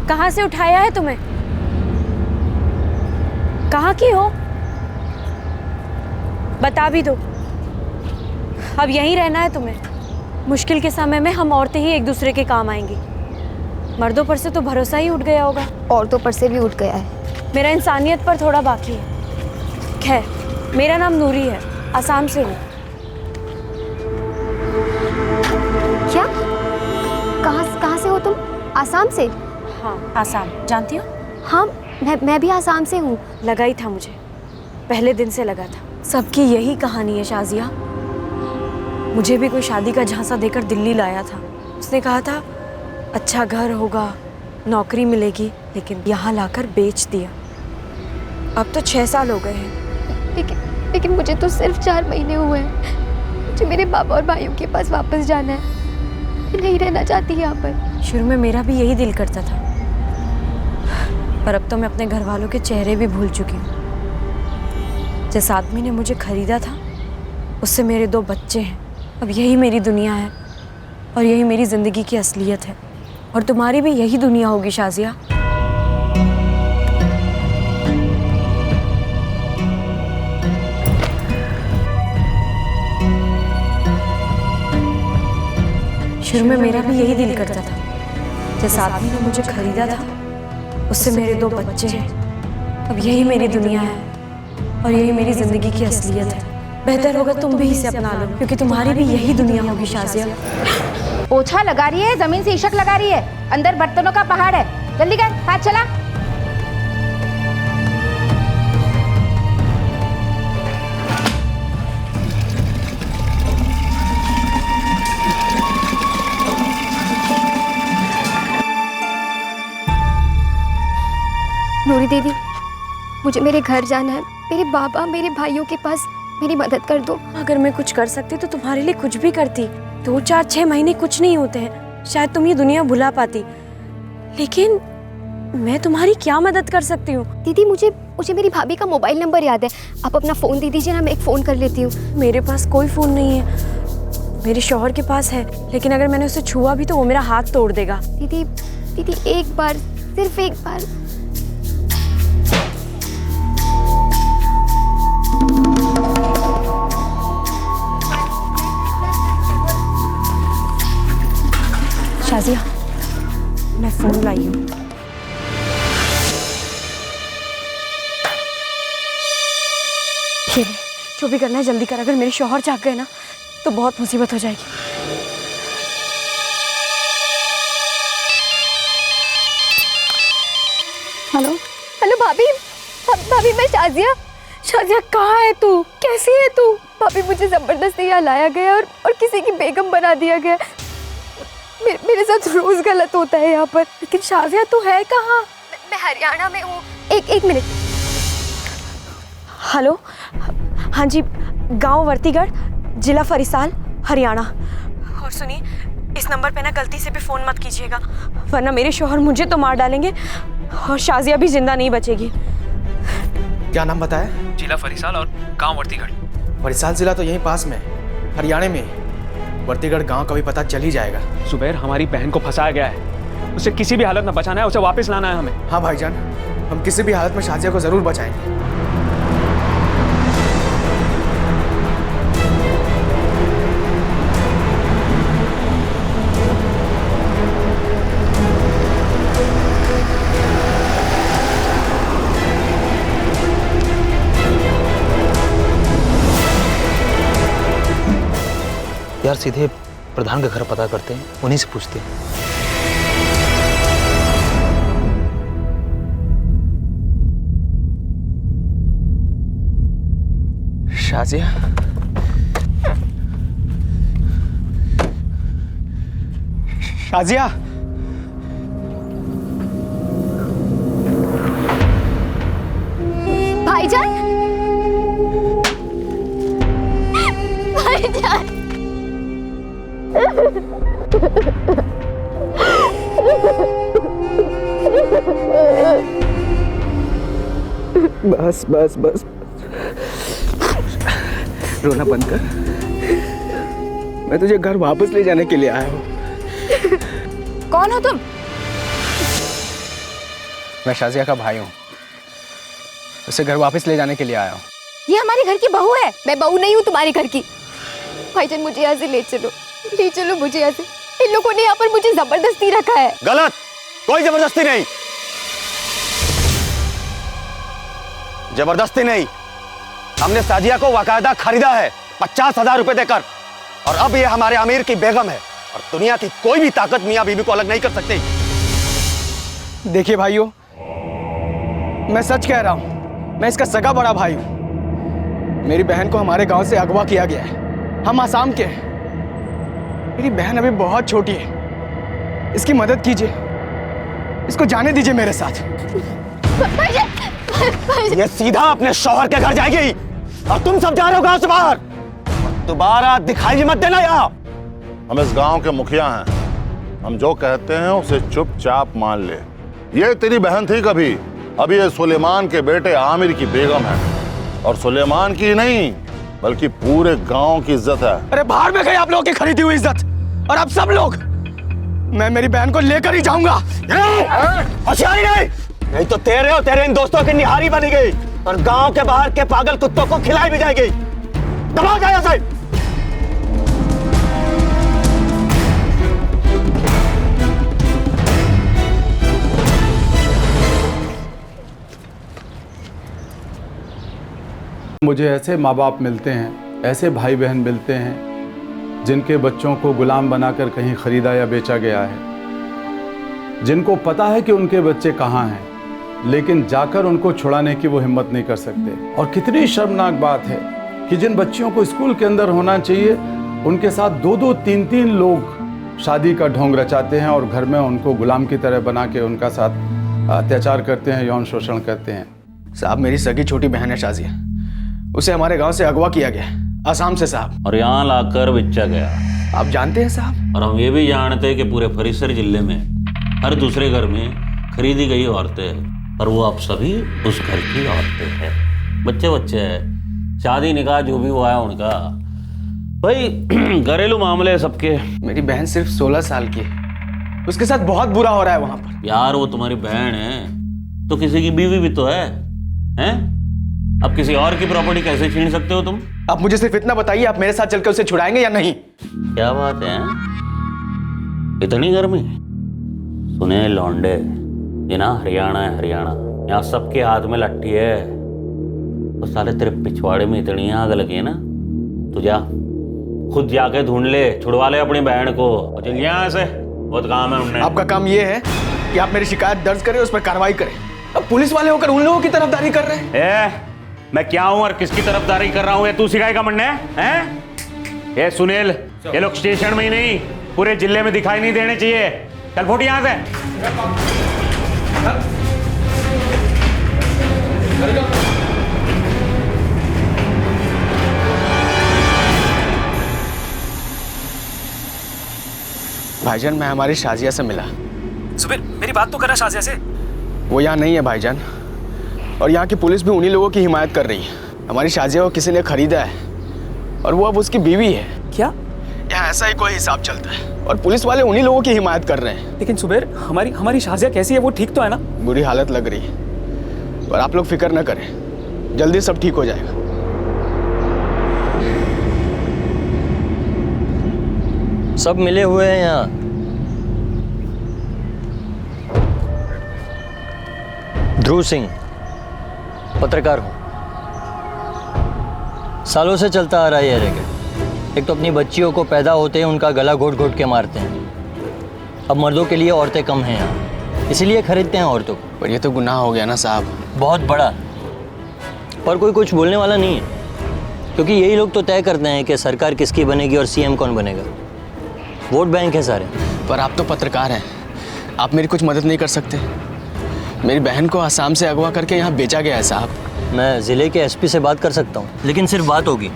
कहाँ से उठाया है तुम्हें? कहाँ की हो? बता भी दो। अब यहीं रहना है तुम्हें? मुश्किल के समय में हम औरतें ही एक दूसरे के काम आएंगी। मर्दों पर से तो भरोसा ही उठ गया होगा। औरतों पर से भी उठ गया है। मेरा इंसानियत पर थोड़ा बाकी है। खैर, मेरा नाम नूरी है, आसाम से हूँ। क्या? कहाँ से हो तुम? आसाम से? हाँ, आसाम जानती हो? हाँ, मैं भी आसाम से हूँ। लगा ही था मुझे, पहले दिन से लगा था। सबकी यही कहानी है शाजिया। मुझे भी कोई शादी का झांसा देकर दिल्ली लाया था। उसने कहा था अच्छा घर होगा, नौकरी मिलेगी, लेकिन यहाँ लाकर बेच दिया। अब तो 6 साल हो गए हैं। लेकिन मुझे तो सिर्फ 4 महीने हुए हैं। मुझे मेरे बाबा और भाइयों के पास वापस जाना है। मैं नहीं रहना चाहती यहाँ पर। शुरू में मेरा भी यही दिल करता था, पर अब तो मैं अपने घर वालों के चेहरे भी भूल चुकी हूँ। जिस आदमी ने मुझे खरीदा था, उससे मेरे 2 बच्चे हैं। अब यही मेरी दुनिया है और यही मेरी ज़िंदगी की असलियत है। और तुम्हारी भी यही दुनिया होगी शाजिया। शुरू में मेरा भी यही दिल करता था। जिस आदमी ने मुझे खरीदा था, उससे मेरे 2 बच्चे हैं। अब यही मेरी दुनिया है और यही मेरी ज़िंदगी की असलियत है। बेहतर होगा तुम भी इसे अपना लो, क्योंकि तुम्हारी भी यही दुनिया होगी शाजिया। पोछा लगा रही है, जमीन से इशक लगा रही है, अंदर बर्तनों का पहाड़ है। जल्दी कर, हाथ चला। नूरी दीदी, मुझे मेरे घर जाना है। मेरे बाबा, मेरे भाइयों के पास मेरी मदद कर दो। अगर मैं कुछ कर सकती तो तुम्हारे लिए कुछ भी करती। 2, 4, 6 महीने कुछ नहीं होते हैं। शायद तुम ये दुनिया भुला पाती, लेकिन मैं तुम्हारी क्या मदद कर सकती हूँ? दीदी, मुझे मेरी भाभी का मोबाइल नंबर याद है। आप अपना फ़ोन दे दीजिए ना, मैं एक फ़ोन कर लेती हूँ। मेरे पास कोई फ़ोन नहीं है। मेरे शौहर के पास है, लेकिन अगर मैंने उसे छुआ भी तो वो मेरा हाथ तोड़ देगा। दीदी एक बार, सिर्फ एक बार। शाजिया, मैं फोन लाई हूँ। ये ले, जो भी करना है जल्दी कर। अगर मेरे शौहर जाग गए ना तो बहुत मुसीबत हो जाएगी। हेलो भाभी, मैं शाजिया। शाजिया, कहाँ है तू? कैसी है तू? भाभी, मुझे जबरदस्ती यहाँ लाया गया और किसी की बेगम बना दिया गया। मेरे साथ रोज गलत होता है यहाँ पर। लेकिन शाजिया, तू है कहाँ? मैं हरियाणा में हूँ। एक मिनट। हेलो, हाँ जी, गांव वर्तीगढ़, जिला फरीसाल, हरियाणा। और सुनिए, इस नंबर पे ना गलती से भी फ़ोन मत कीजिएगा, वरना मेरे शौहर मुझे तो मार डालेंगे और शाजिया भी जिंदा नहीं बचेगी। क्या नाम बताया? जिला फरीसाल और गांव वर्तीगढ़। फरीसाल जिला तो यहीं पास में, हरियाणा में। वर्तीगढ़ गांव का भी पता चल ही जाएगा। जुबैर, हमारी बहन को फंसाया गया है। उसे किसी भी हालत में बचाना है, उसे वापस लाना है हमें। हाँ भाईजान, हम किसी भी हालत में शाजिया को जरूर बचाएंगे। यार, सीधे प्रधान का घर पता करते हैं, उन्हीं से पूछते हैं। शाजिया, शाजिया, भाईजान, भाईजान। बस बस बस, रोना बंद कर। मैं तुझे घर वापस ले जाने के लिए आया हूँ। कौन हो तुम? मैं शाजिया का भाई हूँ, उसे घर वापस ले जाने के लिए आया हूँ। ये हमारे घर की बहू है। मैं बहू नहीं हूँ तुम्हारे घर की। भाईजान मुझे यहाँ से ले चलो मुझे यहाँ से। इन लोगों ने यहाँ पर मुझे जबरदस्ती रखा है। गलत, कोई जबरदस्ती नहीं, जबरदस्ती नहीं। हमने साजिया को बाकायदा खरीदा है 50,000 रुपए देकर, और अब ये हमारे आमिर की बेगम है और दुनिया की कोई भी ताकत मियां बीवी को अलग नहीं कर सकती। देखिए भाइयों, मैं सच कह रहा हूँ, मैं इसका सगा बड़ा भाई हूँ। मेरी बहन को हमारे गांव से अगवा किया गया है। हम आसाम के हैं। मेरी बहन अभी बहुत छोटी है, इसकी मदद कीजिए, इसको जाने दीजिए मेरे साथ। ये सीधा अपने शौहर के घर जाएगी और तुम सब जा रहे हो गांव से बाहर। दोबारा दिखाई मत देना यहाँ। हम इस गांव के मुखिया हैं, हम जो कहते हैं उसे चुपचाप मान ले। ये तेरी बहन थी कभी, अब ये सुलेमान के बेटे आमिर की बेगम है, और सुलेमान की नहीं बल्कि पूरे गांव की इज्जत है। अरे बाहर में गई आप लोगों की खरीदी हुई इज्जत, और अब सब लोग, मैं मेरी बहन को लेकर ही जाऊंगा। होशियारी नहीं तो तेरे और तेरे इन दोस्तों की निहारी बनी गई और गांव के बाहर के पागल कुत्तों को खिलाई भी जाएगी। दबाओ जाए से। मुझे ऐसे माँ बाप मिलते हैं, ऐसे भाई बहन मिलते हैं जिनके बच्चों को गुलाम बनाकर कहीं खरीदा या बेचा गया है, जिनको पता है कि उनके बच्चे कहाँ हैं, लेकिन जाकर उनको छुड़ाने की वो हिम्मत नहीं कर सकते। और कितनी शर्मनाक बात है कि जिन बच्चियों को स्कूल के अंदर होना चाहिए, उनके साथ 2-2, 3-3 लोग शादी का ढोंग रचाते हैं और घर में उनको गुलाम की तरह बना के उनका साथ अत्याचार करते हैं, यौन शोषण करते हैं। साहब, मेरी सगी छोटी बहन है शाजिया, उसे हमारे गांव से अगवा किया गया आसाम से साहब, और यहाँ लाकर बेचा गया। आप जानते हैं साहब? और हम ये भी जानते हैं कि पूरे फरीसर जिले में हर दूसरे घर में खरीदी गई औरतें हैं, और वो अब सभी उस घर की औरतें हैं। बच्चे हैं, शादी निकाह जो भी हुआ है उनका। भाई घरेलू मामले सबके। मेरी बहन सिर्फ 16 साल की है, उसके साथ बहुत बुरा हो रहा है वहां पर। यार वो तुम्हारी बहन है तो किसी की बीवी भी तो है, हैं? अब किसी और की प्रॉपर्टी कैसे छीन सकते हो तुम? आप मुझे सिर्फ इतना बताइए, आप मेरे साथ चलकर उसे छुड़ाएंगे या नहीं? क्या बात है, इतनी गर्मी? सुने लौंडे, ये ना हरियाणा है, हरियाणा, यहाँ सबके हाथ में लट्ठी है। तो साले तेरे पिछवाड़े में इतनी आग लगी है ना, तू जा खुद जाके ढूंढ ले, छुड़वा ले अपनी बहन को। चल यहाँ से, बहुत काम है उन्हें। आपका काम ये है कि आप मेरी शिकायत दर्ज करें, उस पर कार्रवाई करें। अब पुलिस वाले होकर उन लोगों की तरफदारी कर रहे हैं। मैं क्या हूं और किसकी तरफदारी कर रहा हूं, ये तू सिखाएगा मंडे हैं? ये सुनील, ये लोग स्टेशन में ही नहीं पूरे जिले में दिखाई नहीं देने चाहिए। चल फुट यहां से। भाईजान, मैं हमारी शाजिया से मिला। सुबीर, मेरी बात तो करा शाजिया से। वो यहाँ नहीं है भाईजान, और यहाँ की पुलिस भी उन्हीं लोगों की हिमायत कर रही है। हमारी शाजिया को किसी ने खरीदा है और वो अब उसकी बीवी है। क्या? यहाँ ऐसा ही कोई हिसाब चलता है और पुलिस वाले उन्हीं लोगों की हिमायत कर रहे हैं। लेकिन सुबीर, हमारी शाजिया कैसी है? वो ठीक तो है ना? बुरी हालत लग रही है, पर आप लोग फिक्र न करें, जल्दी सब ठीक हो जाएगा। सब मिले हुए हैं यहाँ। ध्रुव सिंह, पत्रकार हूँ। सालों से चलता आ रहा है ये रैकेट। एक तो अपनी बच्चियों को पैदा होते ही उनका गला घोट घोट के मारते हैं। अब मर्दों के लिए औरतें कम हैं यहाँ, इसीलिए खरीदते हैं औरतों को। पर ये तो गुनाह हो गया ना साहब। बहुत बड़ा। पर कोई कुछ बोलने वाला नहीं है, क्योंकि यही लोग तो तय करते हैं कि सरकार किसकी बनेगी और सीएम कौन बनेगा। वोट बैंक है सारे। पर आप तो पत्रकार हैं, आप मेरी कुछ मदद नहीं कर सकते? मेरी बहन को आसाम से अगवा करके यहाँ बेचा गया है साहब। मैं ज़िले के एसपी से बात कर सकता हूँ, लेकिन सिर्फ बात होगी।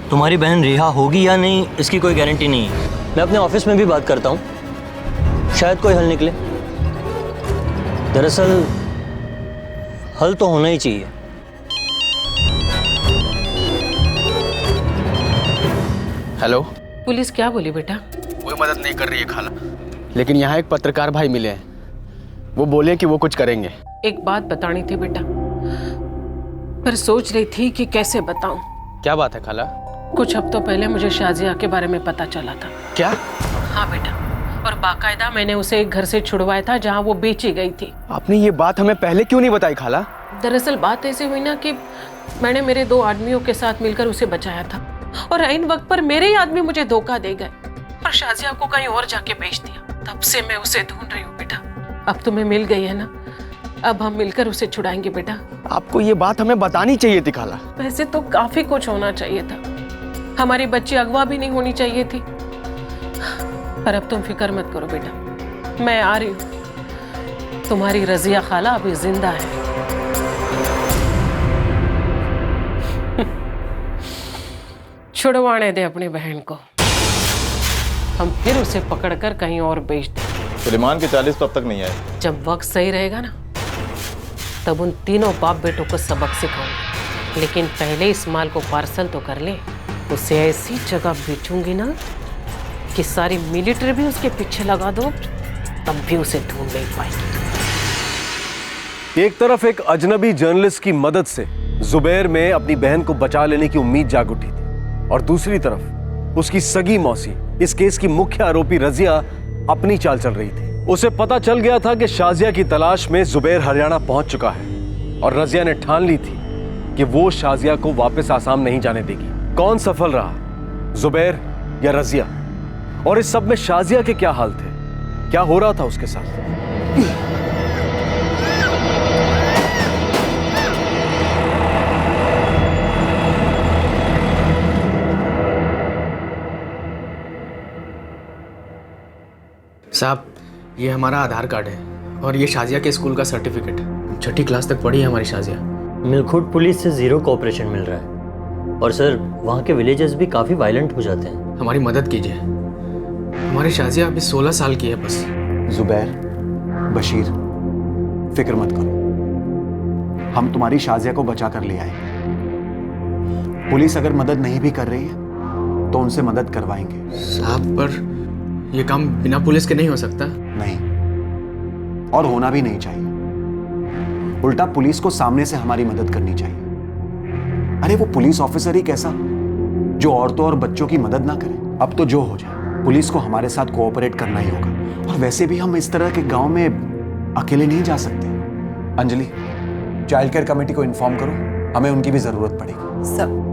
तुम्हारी बहन रिहा होगी या नहीं, इसकी कोई गारंटी नहीं है। मैं अपने ऑफिस में भी बात करता हूँ, शायद कोई हल निकले। दरअसल हल तो होना ही चाहिए। हेलो, पुलिस क्या बोली बेटा? कोई मदद नहीं कर रही है खाला, लेकिन यहाँ एक पत्रकार भाई मिले हैं। वो बोले कि वो कुछ करेंगे। एक बात बतानी थी बेटा, पर सोच रही थी कि कैसे बताऊं। क्या बात है खाला? कुछ हफ्तों पहले मुझे शाजिया के बारे में पता चला था। क्या? हाँ बेटा, और बाकायदा मैंने उसे एक घर से छुड़वाया था जहाँ वो बेची गई थी। आपने ये बात हमें पहले क्यों नहीं बताई खाला? दरअसल बात ऐसी हुई ना कि मैंने मेरे 2 आदमियों के साथ मिलकर उसे बचाया था, और ऐन वक्त पर मेरे ही आदमी मुझे धोखा दे गए और शाजिया को कहीं और जाके बेच दिया। तब से मैं उसे ढूंढ रही हूँ बेटा। अब तुम्हें मिल गई है ना, अब हम मिलकर उसे छुड़ाएंगे बेटा। आपको ये बात हमें बतानी चाहिए थी खाला। वैसे तो काफी कुछ होना चाहिए था, हमारी बच्ची अगवा भी नहीं होनी चाहिए थी। पर अब तुम फिक्र मत करो बेटा, मैं आ रही हूँ। तुम्हारी रजिया खाला अभी जिंदा है। छुड़वाने दे अपनी बहन को, हम फिर उसे पकड़कर कहीं और बेच दें। सुलेमान के 40 तो अब तक नहीं आए। जब वक्त सही रहेगा ना, तब उन तीनों बाप बेटों को सबक सिखाऊंगी। लेकिन पहले इस माल को पार्सल तो कर ले। उसे ऐसी जगह बेचूंगी ना कि सारी मिलिट्री भी उसके पीछे लगा दो, तब भी उसे ढूंढ नहीं पाएगी। एक तरफ एक अजनबी जर्नलिस्ट की मदद से जुबैर में अपनी बहन को बचा लेने की उम्मीद जाग उठी थी, और दूसरी तरफ उसकी सगी मौसी, इस केस की मुख्य आरोपी रजिया, अपनी चाल चल रही थी। उसे पता चल गया था कि शाजिया की तलाश में जुबैर हरियाणा पहुंच चुका है, और रजिया ने ठान ली थी कि वो शाजिया को वापस आसाम नहीं जाने देगी। कौन सफल रहा, जुबैर या रजिया? और इस सब में शाजिया के क्या हाल थे, क्या हो रहा था उसके साथ? साहब, ये हमारा आधार कार्ड है और ये शाजिया के स्कूल का सर्टिफिकेट है। 6ठी क्लास तक पढ़ी है हमारी शाजिया। मिलखुट पुलिस से 0 कोऑपरेशन मिल रहा है, और सर वहाँ के विलेजेस भी काफ़ी वायलेंट हो जाते हैं। हमारी मदद कीजिए, हमारी शाजिया अभी 16 साल की है बस। जुबैर, बशीर, फिक्र मत करो, हम तुम्हारी शाजिया को बचा कर ले आए। पुलिस अगर मदद नहीं भी कर रही है तो उनसे मदद करवाएंगे। साहब, पर ये काम बिना पुलिस के नहीं हो सकता। नहीं, और होना भी नहीं चाहिए। उल्टा पुलिस को सामने से हमारी मदद करनी चाहिए। अरे वो पुलिस ऑफिसर ही कैसा जो औरतों और बच्चों की मदद ना करे। अब तो जो हो जाए, पुलिस को हमारे साथ कोऑपरेट करना ही होगा। और वैसे भी हम इस तरह के गांव में अकेले नहीं जा सकते। अंजलि, चाइल्ड केयर कमेटी को इन्फॉर्म करो, हमें उनकी भी जरूरत पड़ेगी। सब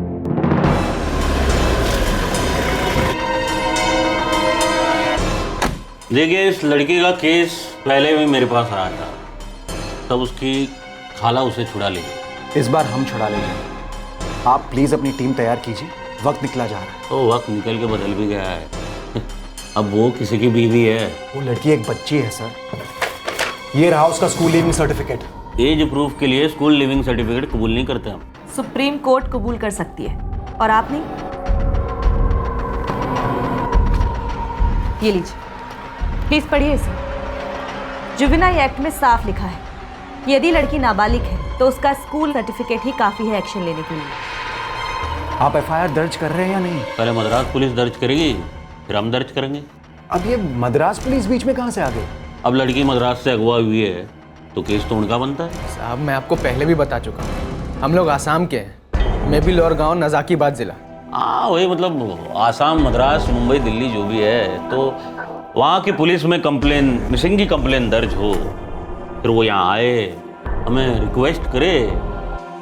देखिए, इस लड़की का केस पहले भी मेरे पास आया था, तब उसकी खाला उसे छुड़ा ले गई। इस बार हम छुड़ा लेंगे। आप प्लीज अपनी टीम तैयार कीजिए, वक्त निकला जा रहा है। तो वक्त निकल के बदल भी गया है। अब वो किसी की बीवी है। वो लड़की एक बच्ची है सर। ये रहा उसका school leaving certificate. Age proof के लिए स्कूल लिविंग सर्टिफिकेट कबूल नहीं करते हम। सुप्रीम कोर्ट कबूल कर सकती है, और आप नहीं। ये लीजिए, प्लीज पढ़िए इसे। जुवेनाइल एक्ट में साफ लिखा है, यदि लड़की नाबालिग है तो उसका स्कूल सर्टिफिकेट ही काफी है एक्शन लेने के लिए। आप एफआईआर दर्ज कर रहे हैं या नहीं? पहले मद्रास पुलिस दर्ज करेगी, फिर हम दर्ज करेंगे। अब ये मद्रास पुलिस बीच में कहाँ से आ गई? अब लड़की मद्रास से अगवा हुई है तो केस तो उनका बनता है। साहब, मैं आपको पहले भी बता चुका हूँ, हम लोग आसाम के हैं। मैं भी लोअर गांव नजाकीबाद जिला। हाँ, वही मतलब आसाम, मद्रास, मुंबई, दिल्ली जो भी है, तो वहाँ की पुलिस में कंप्लेन, मिसिंग की कंप्लेन दर्ज हो, फिर वो यहाँ आए, हमें रिक्वेस्ट करे,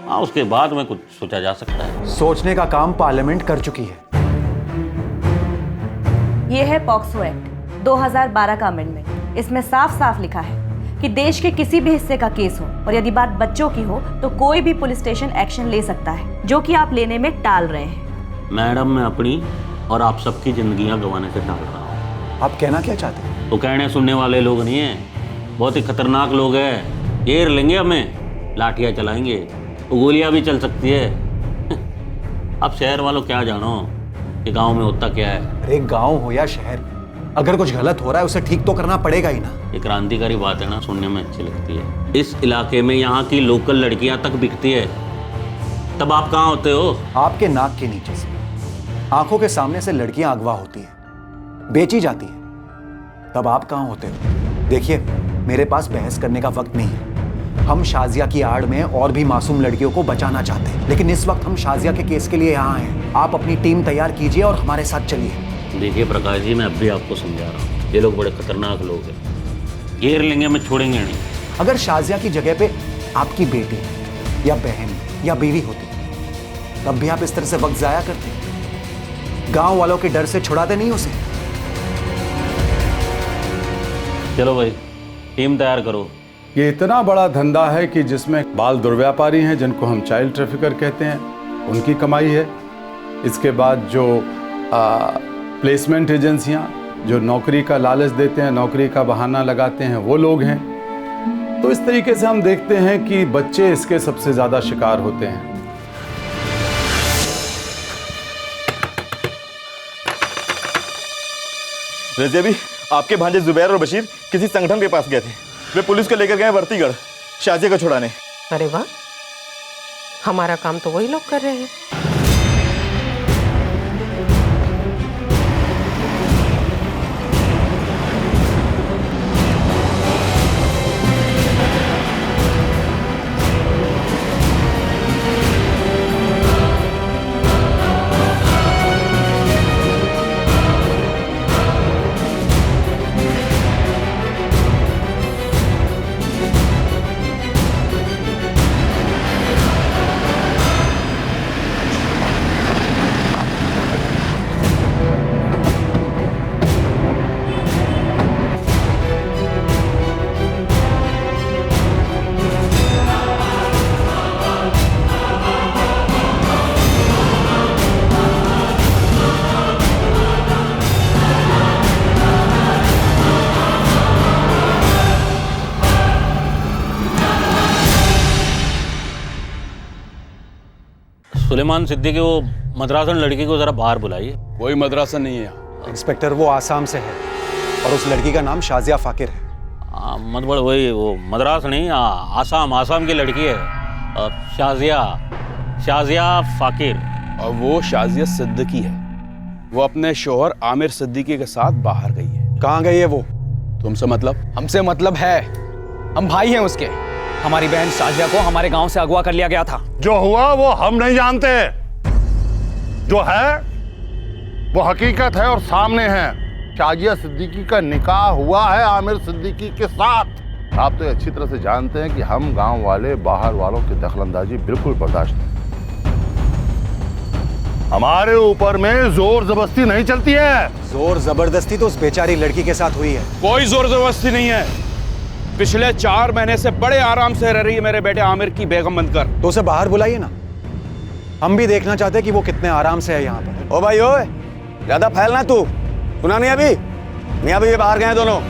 हाँ, उसके बाद में कुछ सोचा जा सकता है। सोचने का काम पार्लियामेंट कर चुकी है। ये है पॉक्सो एक्ट 2012 का अमेंडमेंट। इसमें साफ साफ लिखा है कि देश के किसी भी हिस्से का केस हो और यदि बात बच्चों की हो तो कोई भी पुलिस स्टेशन एक्शन ले सकता है, जो कि आप लेने में टाल रहे हैं। मैडम, मैं अपनी और आप सबकी जिंदगियां गंवाने से टाल रहा हूँ। आप कहना क्या चाहते हैं? तो कहने सुनने वाले लोग नहीं हैं, बहुत ही खतरनाक लोग हैं। घेर लेंगे हमें, लाठियाँ चलाएंगे, गोलियाँ भी चल सकती है। अब शहर वालों क्या जानो कि गांव में होता क्या है। अरे गांव हो या शहर, अगर कुछ गलत हो रहा है उसे ठीक तो करना पड़ेगा ही ना। ये क्रांतिकारी बात है ना, सुनने में अच्छी लगती है। इस इलाके में यहाँ की लोकल लड़कियाँ तक बिकती है, तब आप कहाँ होते हो? आपके नाक के नीचे से, आंखों के सामने से लड़कियां अगवा होती है, बेची जाती है, तब आप कहाँ होते हो? देखिए, मेरे पास बहस करने का वक्त नहीं है। हम शाजिया की आड़ में और भी मासूम लड़कियों को बचाना चाहते हैं, लेकिन इस वक्त हम शाजिया के केस के लिए यहाँ हैं। आप अपनी टीम तैयार कीजिए और हमारे साथ चलिए। देखिए प्रकाश जी, मैं अब भी आपको समझा रहा हूँ, ये लोग बड़े खतरनाक लोग हैं, घेर लेंगे, मैं छोड़ेंगे नहीं। अगर शाजिया की जगह पे आपकी बेटी या बहन या बीवी होती, तब भी आप इस तरह से वक्त जाया करते? गांव वालों के डर से छुड़ाते नहीं उसे? चलो भाई, टीम तैयार करो। ये इतना बड़ा धंधा है कि जिसमें बाल दुर्व्यापारी हैं, जिनको हम चाइल्ड ट्रैफिकर कहते हैं, उनकी कमाई है। इसके बाद जो प्लेसमेंट एजेंसियां जो नौकरी का लालच देते हैं, नौकरी का बहाना लगाते हैं, वो लोग हैं। तो इस तरीके से हम देखते हैं कि बच्चे इसके सबसे ज्यादा शिकार होते हैं। रजिया भी, आपके भांजे जुबैर और बशीर किसी संगठन के पास गए थे। वे पुलिस को लेकर गए वर्तीगढ़ शाजिया को छुड़ाने। अरे वाह, हमारा काम तो वही लोग कर रहे हैं। सुलेमान सिद्दीकी, वो मद्रासन लड़की को जरा बाहर बुलाइए। कोई मद्रासन नहीं है यहाँ। इंस्पेक्टर, वो आसाम से है और उस लड़की का नाम शाजिया फाकिर है। मतलब वही, वो मद्रास नहीं, आसाम की लड़की है, शाजिया फाकिर। और वो शाजिया सिद्दीकी है। वो अपने शोहर आमिर सिद्दीकी के साथ बाहर गई है। कहाँ गई है वो? तुमसे मतलब? हमसे मतलब है, हम भाई हैं उसके। हमारी बहन शाजिया को हमारे गांव से अगवा कर लिया गया था। जो हुआ वो हम नहीं जानते, जो है वो हकीकत है और सामने है। शाजिया सिद्दीकी का निकाह हुआ है आमिर सिद्दीकी के साथ। आप तो अच्छी तरह से जानते हैं कि हम गांव वाले बाहर वालों की दखलंदाजी बिल्कुल बर्दाश्त नहीं। हमारे ऊपर में जोर जबरदस्ती नहीं चलती है। जोर जबरदस्ती तो उस बेचारी लड़की के साथ हुई है। कोई जोर जबरदस्ती नहीं है। पिछले 4 महीने से बड़े आराम से रह रही है मेरे बेटे आमिर की बेगम बनकर। तो उसे बाहर बुलाइए ना, हम भी देखना चाहते हैं कि वो कितने आराम से है यहाँ पर। ओ भाई ओए, ज्यादा फैलना तू, सुना नहीं अभी? मियां बीवी बाहर गए दोनों।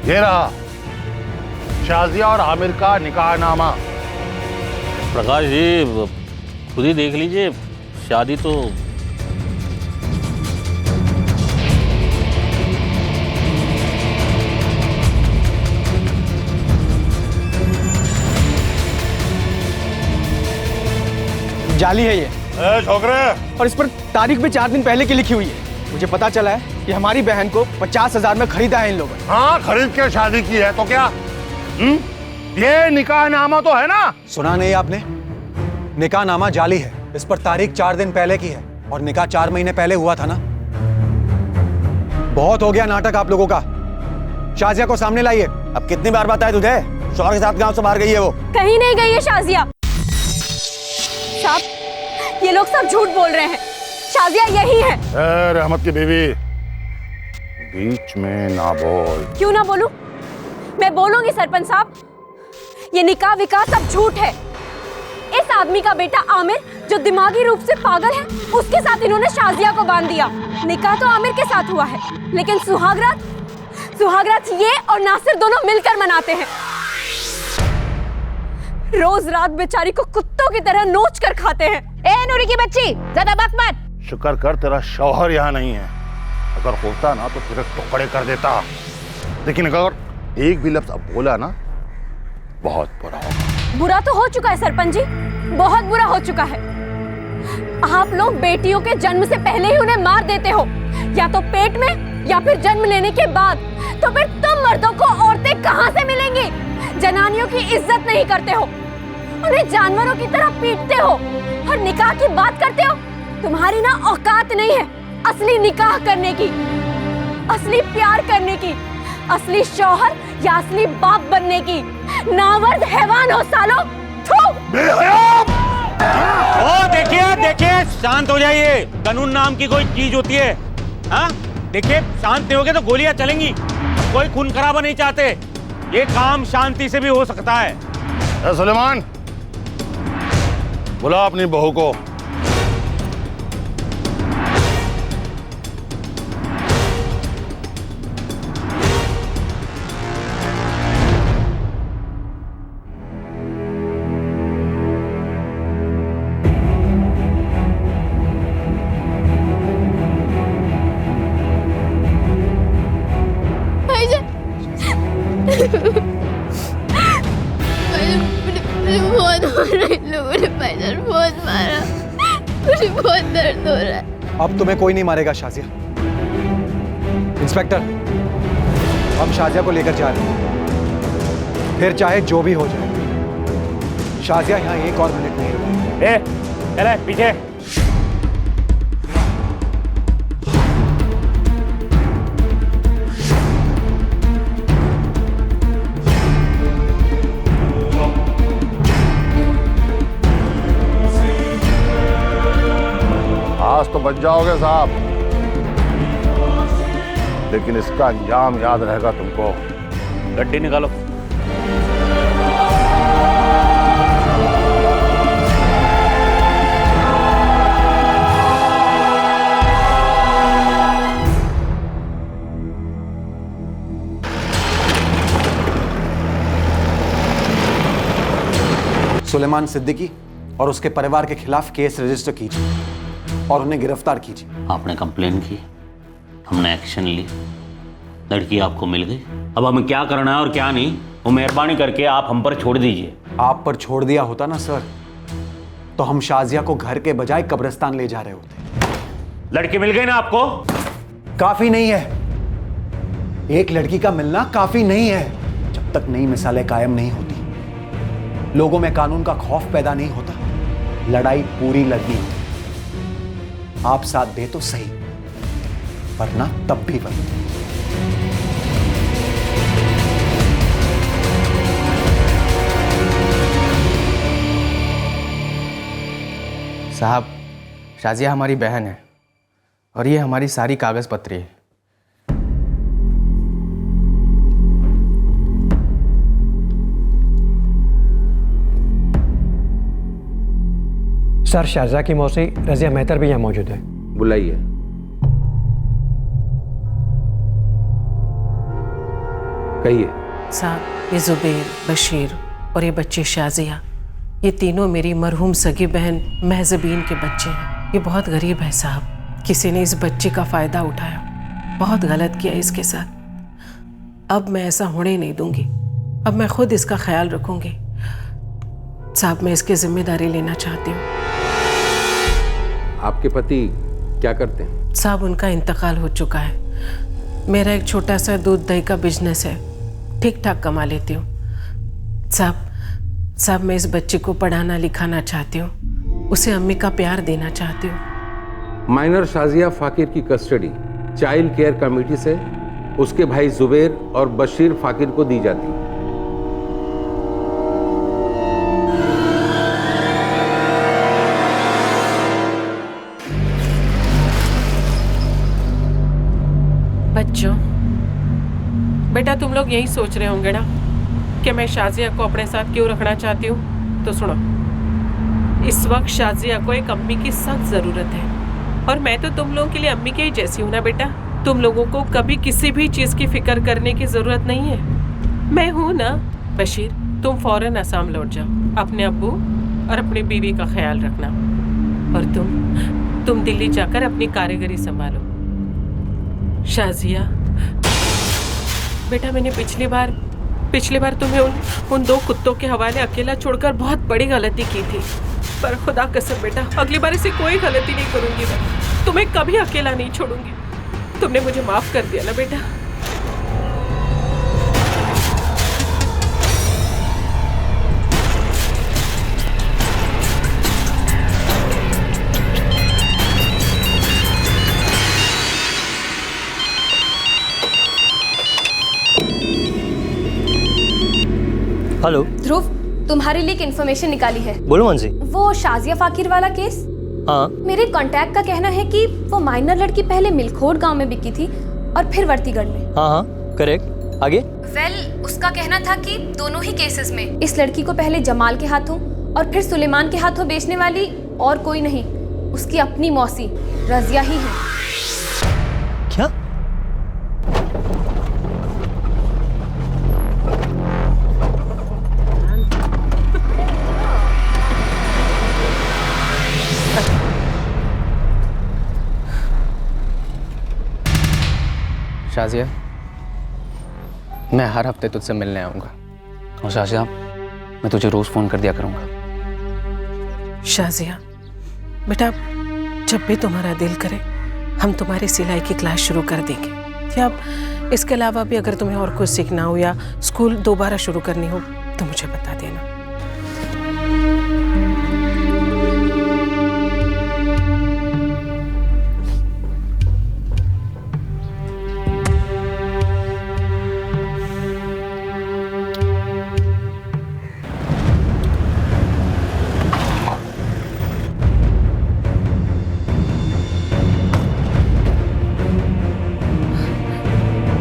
ये रहा शाजिया और आमिर का निकाहनामा। प्रकाश जी, खुद ही देख लीजिए, शादी तो जाली है ये। छोकरे, और इस पर तारीख भी 4 दिन पहले की लिखी हुई है। मुझे पता चला है कि हमारी बहन को 50,000 में खरीदा है इन लोगों ने। हाँ, खरीद के शादी की है तो क्या? ये निकाहनामा तो है ना? सुना नहीं आपने? निकाहनामा जाली है। इस पर तारीख 4 दिन पहले की है और निकाह 4 महीने पहले हुआ था ना। बहुत हो गया नाटक आप लोगों का। शाजिया को सामने लाइए। अब कितनी बार बताया तुझे? शौहर के साथ गांव से बाहर गई है वो। कहीं नहीं गई है शाजिया। साहब, ये लोग सब झूठ बोल रहे हैं। शाजिया यही है। रहमत की बीवी, बीच में ना बोल। क्यों ना बोलूं? मैं बोलूंगी सरपंच साहब। ये निकाह विकाह सब झूठ है। इस आदमी का बेटा आमिर, जो दिमागी रूप से पागल है, उसके साथ इन्होंने शाजिया को बांध दिया। निकाह तो आमिर के साथ हुआ है, लेकिन सुहागरात ये और नासिर दोनों मिलकर मनाते हैं। रोज रात बेचारी को कुत्तों की तरह नोच कर खाते हैं। ए नूरी की बच्ची, ज्यादा बक मत। शुक्र कर तेरा शौहर यहाँ नहीं है। अगर होता ना तो तेरे टुकड़े कर देता। लेकिन अगर एक भी लफ्ज अब बोला ना, बहुत बुरा होगा। बुरा तो हो चुका है सरपंच जी, बहुत बुरा हो चुका है। आप लोग बेटियों के जन्म से पहले ही उन्हें मार देते हो, या तो पेट में या फिर जन्म लेने के बाद। तो फिर तुम मर्दों को औरतें कहां से मिलेंगी? जनानियों की इज्जत नहीं करते हो, उन्हें जानवरों की तरह पीटते हो और निकाह की बात करते हो। तुम्हारी ना औकात नहीं है असली निकाह करने की, असली प्यार करने की, असली शौहर या असली बाप बनने की। नामर्द हैवान हो सालो। ओ देखिए देखिए, शांत हो जाइए। कानून नाम की कोई चीज होती है? हाँ देखिए, शांत नहीं होगे तो गोलियां चलेंगी। कोई खून खराबा नहीं चाहते, ये काम शांति से भी हो सकता है। सुलेमान, बुला अपनी बहू को। मुझे बहुत दर्द हो रहा है। अब तुम्हें कोई नहीं मारेगा शाजिया। इंस्पेक्टर, हम शाजिया को लेकर जा रहे हैं, फिर चाहे जो भी हो जाए। शाजिया यहाँ एक और मिनट नहीं रुकेगी। चले पीछे। आज तो बच जाओगे साहब, लेकिन इसका अंजाम याद रहेगा तुमको। गड्डी निकालो। सुलेमान सिद्दीकी और उसके परिवार के खिलाफ केस रजिस्टर कीजिए और उन्हें गिरफ्तार कीजिए। आपने कंप्लेन की, हमने एक्शन ली, लड़की आपको मिल गई। अब हमें क्या करना है और क्या नहीं, वो मेहरबानी करके आप हम पर छोड़ दीजिए। आप पर छोड़ दिया होता ना सर, तो हम शाजिया को घर के बजाय कब्रिस्तान ले जा रहे होते। लड़की मिल गई ना आपको? काफी नहीं है, एक लड़की का मिलना काफी नहीं है। जब तक नई मिसालें कायम नहीं होती, लोगों में कानून का खौफ पैदा नहीं होता, लड़ाई पूरी लड़नी होती। आप साथ दे तो सही, वरना तब भी वही। साहब, शाजिया हमारी बहन है और ये हमारी सारी कागज पत्री है। सर, शाहजहा की मौसी रजिया मेहतर भी यहाँ मौजूद है। बुलाइए। कहिए। साहब, ये जुबैर, बशीर और ये बच्ची शाजिया, ये तीनों मेरी मरहूम सगी बहन महजबीन के बच्चे हैं। ये बहुत गरीब है साहब, किसी ने इस बच्चे का फ़ायदा उठाया, बहुत गलत किया इसके साथ। अब मैं ऐसा होने नहीं दूंगी, अब मैं खुद इसका ख्याल रखूंगी। साहब, मैं इसकी जिम्मेदारी लेना चाहती हूँ। आपके पति क्या करते हैं? साहब, उनका इंतकाल हो चुका है। मेरा एक छोटा सा दूध दही का बिजनेस है, ठीक ठाक कमा लेती हूँ। साहब, मैं इस बच्चे को पढ़ाना लिखाना चाहती हूँ, उसे अम्मी का प्यार देना चाहती हूँ। माइनर शाजिया फाकिर की कस्टडी चाइल्ड केयर कमेटी से उसके भाई जुबैर और बशीर फाकिर को दी जाती है। बच्चों, बेटा तुम लोग यही सोच रहे होंगे ना कि मैं शाजिया को अपने साथ क्यों रखना चाहती हूँ। तो सुनो, इस वक्त शाजिया को एक अम्मी की सख्त ज़रूरत है, और मैं तो तुम लोगों के लिए अम्मी के ही जैसी हूँ ना बेटा। तुम लोगों को कभी किसी भी चीज़ की फिक्र करने की ज़रूरत नहीं है, मैं हूँ ना। बशीर, तुम फ़ौरन असम लौट जाओ, अपने अब्बू और अपनी बीवी का ख्याल रखना, और तुम दिल्ली जाकर अपनी कारीगरी संभालो। शाजिया बेटा, मैंने पिछली बार तुम्हें उन दो कुत्तों के हवाले अकेला छोड़कर बहुत बड़ी गलती की थी। पर खुदा कसम बेटा, अगली बार ऐसी कोई गलती नहीं करूंगी मैं। तुम्हें कभी अकेला नहीं छोड़ूंगी। तुमने मुझे माफ कर दिया ना बेटा। हेलो ध्रुव, तुम्हारे लिए एक इन्फॉर्मेशन निकाली है। बोलो मानसी। वो शाजिया फाकिर वाला केस, हाँ मेरे कांटेक्ट का कहना है कि वो माइनर लड़की पहले मिलखोट गांव में बिकी थी और फिर वर्तीगढ़ में। हाँ हाँ करेक्ट, आगे। उसका कहना था कि दोनों ही केसेस में इस लड़की को पहले जमाल के हाथों और फिर सुलेमान के हाथों बेचने वाली और कोई नहीं, उसकी अपनी मौसी रजिया ही है। क्या? शाजिया, मैं हर हफ्ते तुझसे मिलने आऊंगा। और शाजिया, मैं तुझे रोज फोन कर दिया करूंगा। शाजिया बेटा, जब भी तुम्हारा दिल करे हम तुम्हारी सिलाई की क्लास शुरू कर देंगे। या इसके अलावा भी अगर तुम्हें और कुछ सीखना हो या स्कूल दोबारा शुरू करनी हो तो मुझे बता देना।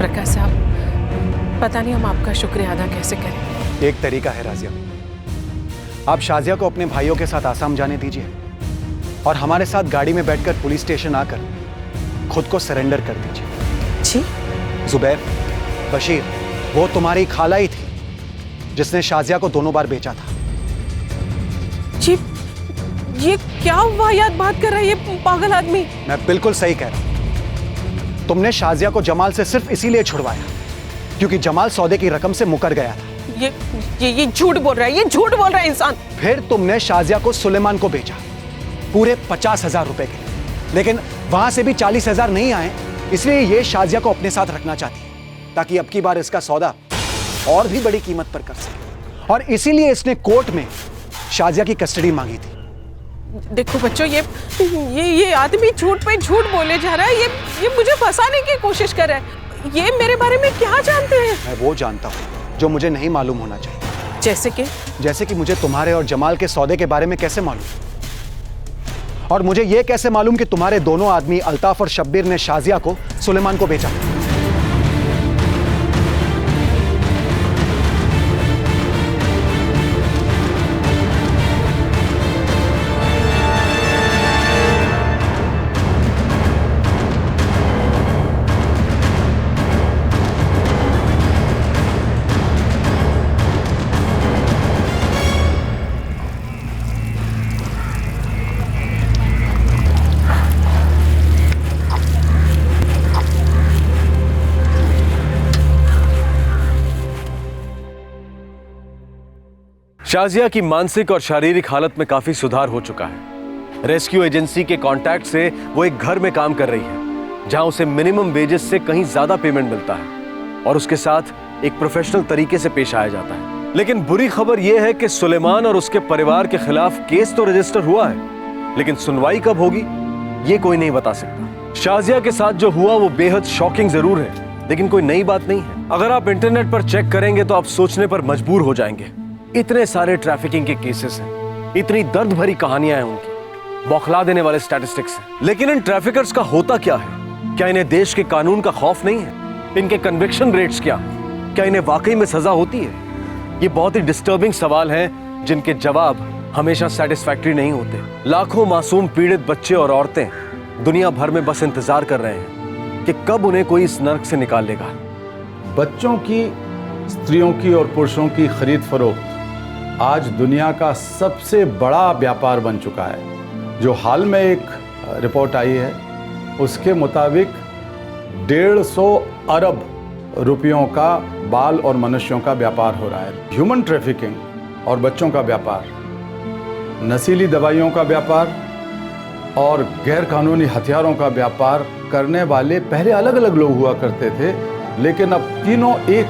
प्रकाश साहब, पता नहीं हम आपका शुक्रिया अदा कैसे करें। एक तरीका है राजिया, आप शाजिया को अपने भाइयों के साथ आसाम जाने दीजिए और हमारे साथ गाड़ी में बैठकर पुलिस स्टेशन आकर खुद को सरेंडर कर दीजिए। जी? जुबैर, बशीर, वो तुम्हारी खाला ही थी जिसने शाजिया को दोनों बार बेचा था। जी, ये क्या वाहियात बात कर रहा है ये पागल आदमी? मैं बिल्कुल सही कह रहा हूं। तुमने शाजिया को जमाल से सिर्फ इसीलिए छुड़वाया क्योंकि जमाल सौदे की रकम से मुकर गया था। ये झूठ बोल रहा है, ये झूठ बोल रहा है इंसान। फिर तुमने शाजिया को सुलेमान को बेचा पूरे 50,000 रुपए के, लेकिन वहां से भी 40,000 नहीं आए, इसलिए ये शाजिया को अपने साथ रखना चाहती है ताकि अब की बार इसका सौदा और भी बड़ी कीमत पर कर सके, और इसीलिए इसने कोर्ट में शाजिया की कस्टडी मांगी थी। देखो बच्चों, ये आदमी झूठ पे झूठ बोले जा रहा है। ये मुझे फंसाने की कोशिश कर रहा है। ये मेरे बारे में क्या जानते हैं? मैं वो जानता हूँ जो मुझे नहीं मालूम होना चाहिए। जैसे कि मुझे तुम्हारे और जमाल के सौदे के बारे में कैसे मालूम, और मुझे ये कैसे मालूम कि तुम्हारे दोनों आदमी अल्ताफ और शब्बीर ने शाजिया को सुलेमान को बेचा। शाजिया की मानसिक और शारीरिक हालत में काफी सुधार हो चुका है। रेस्क्यू एजेंसी के कांटेक्ट से वो एक घर में काम कर रही है जहां उसे मिनिमम वेजेस से कहीं ज्यादा पेमेंट मिलता है और उसके साथ एक प्रोफेशनल तरीके से पेश आया जाता है। लेकिन बुरी खबर यह है कि सुलेमान और उसके परिवार के खिलाफ केस तो रजिस्टर हुआ है, लेकिन सुनवाई कब होगी ये कोई नहीं बता सकता। शाजिया के साथ जो हुआ वो बेहद शॉकिंग जरूर है, लेकिन कोई नई बात नहीं है। अगर आप इंटरनेट पर चेक करेंगे तो आप सोचने पर मजबूर हो जाएंगे। इतने सारे ट्रैफिकिंग के केसेस हैं, इतनी दर्द भरी कहानियां हैं उनकी, बौखला देने वाले स्टैटिस्टिक्स हैं। लेकिन इन ट्रैफिकर्स का होता क्या है? क्या इन्हें देश के कानून का खौफ नहीं है? इनके कन्विक्शन रेट्स क्या इन्हें वाकई में सजा होती है? ये बहुत ही डिस्टर्बिंग सवाल हैं जिनके जवाब हमेशा सेटिस्फैक्टरी नहीं होते। लाखों मासूम पीड़ित बच्चे और औरतें दुनिया भर में बस इंतजार कर रहे हैं कि कब उन्हें कोई इस नर्क से निकाल लेगा। बच्चों की, स्त्रियों की और पुरुषों की खरीद फरोख्त आज दुनिया का सबसे बड़ा व्यापार बन चुका है। जो हाल में एक रिपोर्ट आई है उसके मुताबिक 150 अरब रुपयों का बाल और मनुष्यों का व्यापार हो रहा है। ह्यूमन ट्रैफिकिंग और बच्चों का व्यापार नशीली दवाइयों का व्यापार और गैर कानूनी हथियारों का व्यापार करने वाले पहले अलग अलग लोग हुआ करते थे, लेकिन अब तीनों एक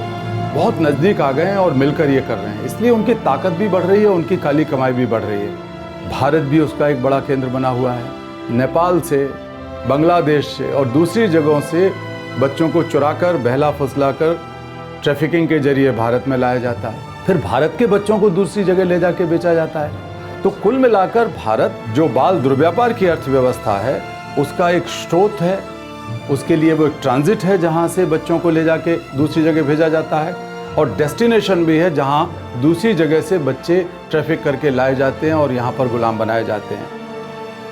बहुत नज़दीक आ गए हैं और मिलकर ये कर रहे हैं। इसलिए उनकी ताकत भी बढ़ रही है, उनकी काली कमाई भी बढ़ रही है। भारत भी उसका एक बड़ा केंद्र बना हुआ है। नेपाल से, बांग्लादेश से और दूसरी जगहों से बच्चों को चुराकर, बहला फुसलाकर ट्रैफिकिंग के जरिए भारत में लाया जाता है। फिर भारत के बच्चों को दूसरी जगह ले जाके बेचा जाता है। तो कुल मिलाकर भारत जो बाल दुर्व्यापार की अर्थव्यवस्था है उसका एक स्रोत है, उसके लिए वो एक ट्रांजिट है जहाँ से बच्चों को ले जाके दूसरी जगह भेजा जाता है, और डेस्टिनेशन भी है जहाँ दूसरी जगह से बच्चे ट्रैफिक करके लाए जाते हैं और यहाँ पर गुलाम बनाए जाते हैं।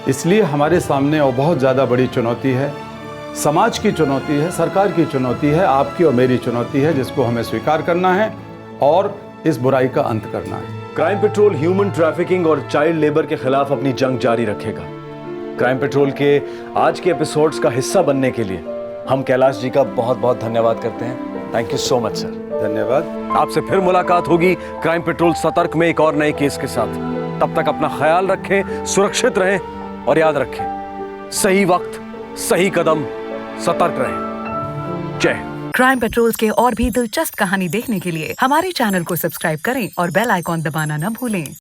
इसलिए हमारे सामने और बहुत ज़्यादा बड़ी चुनौती है, समाज की चुनौती है, सरकार की चुनौती है, आपकी और मेरी चुनौती है, जिसको हमें स्वीकार करना है और इस बुराई का अंत करना है। क्राइम पेट्रोल ह्यूमन ट्रैफिकिंग और चाइल्ड लेबर के खिलाफ अपनी जंग जारी रखेगा। क्राइम पेट्रोल के आज के एपिसोड्स का हिस्सा बनने के लिए हम कैलाश जी का बहुत बहुत धन्यवाद करते हैं। Thank you so much sir. धन्यवाद। आपसे फिर मुलाकात होगी क्राइम पेट्रोल सतर्क में एक और नए केस के साथ। तब तक अपना ख्याल रखें, सुरक्षित रहें और याद रखें, सही वक्त, सही कदम, सतर्क रहें। जय। क्राइम पेट्रोल के और भी दिलचस्प कहानी देखने के लिए हमारे चैनल को सब्सक्राइब करें और बेल आइकॉन दबाना न भूलें।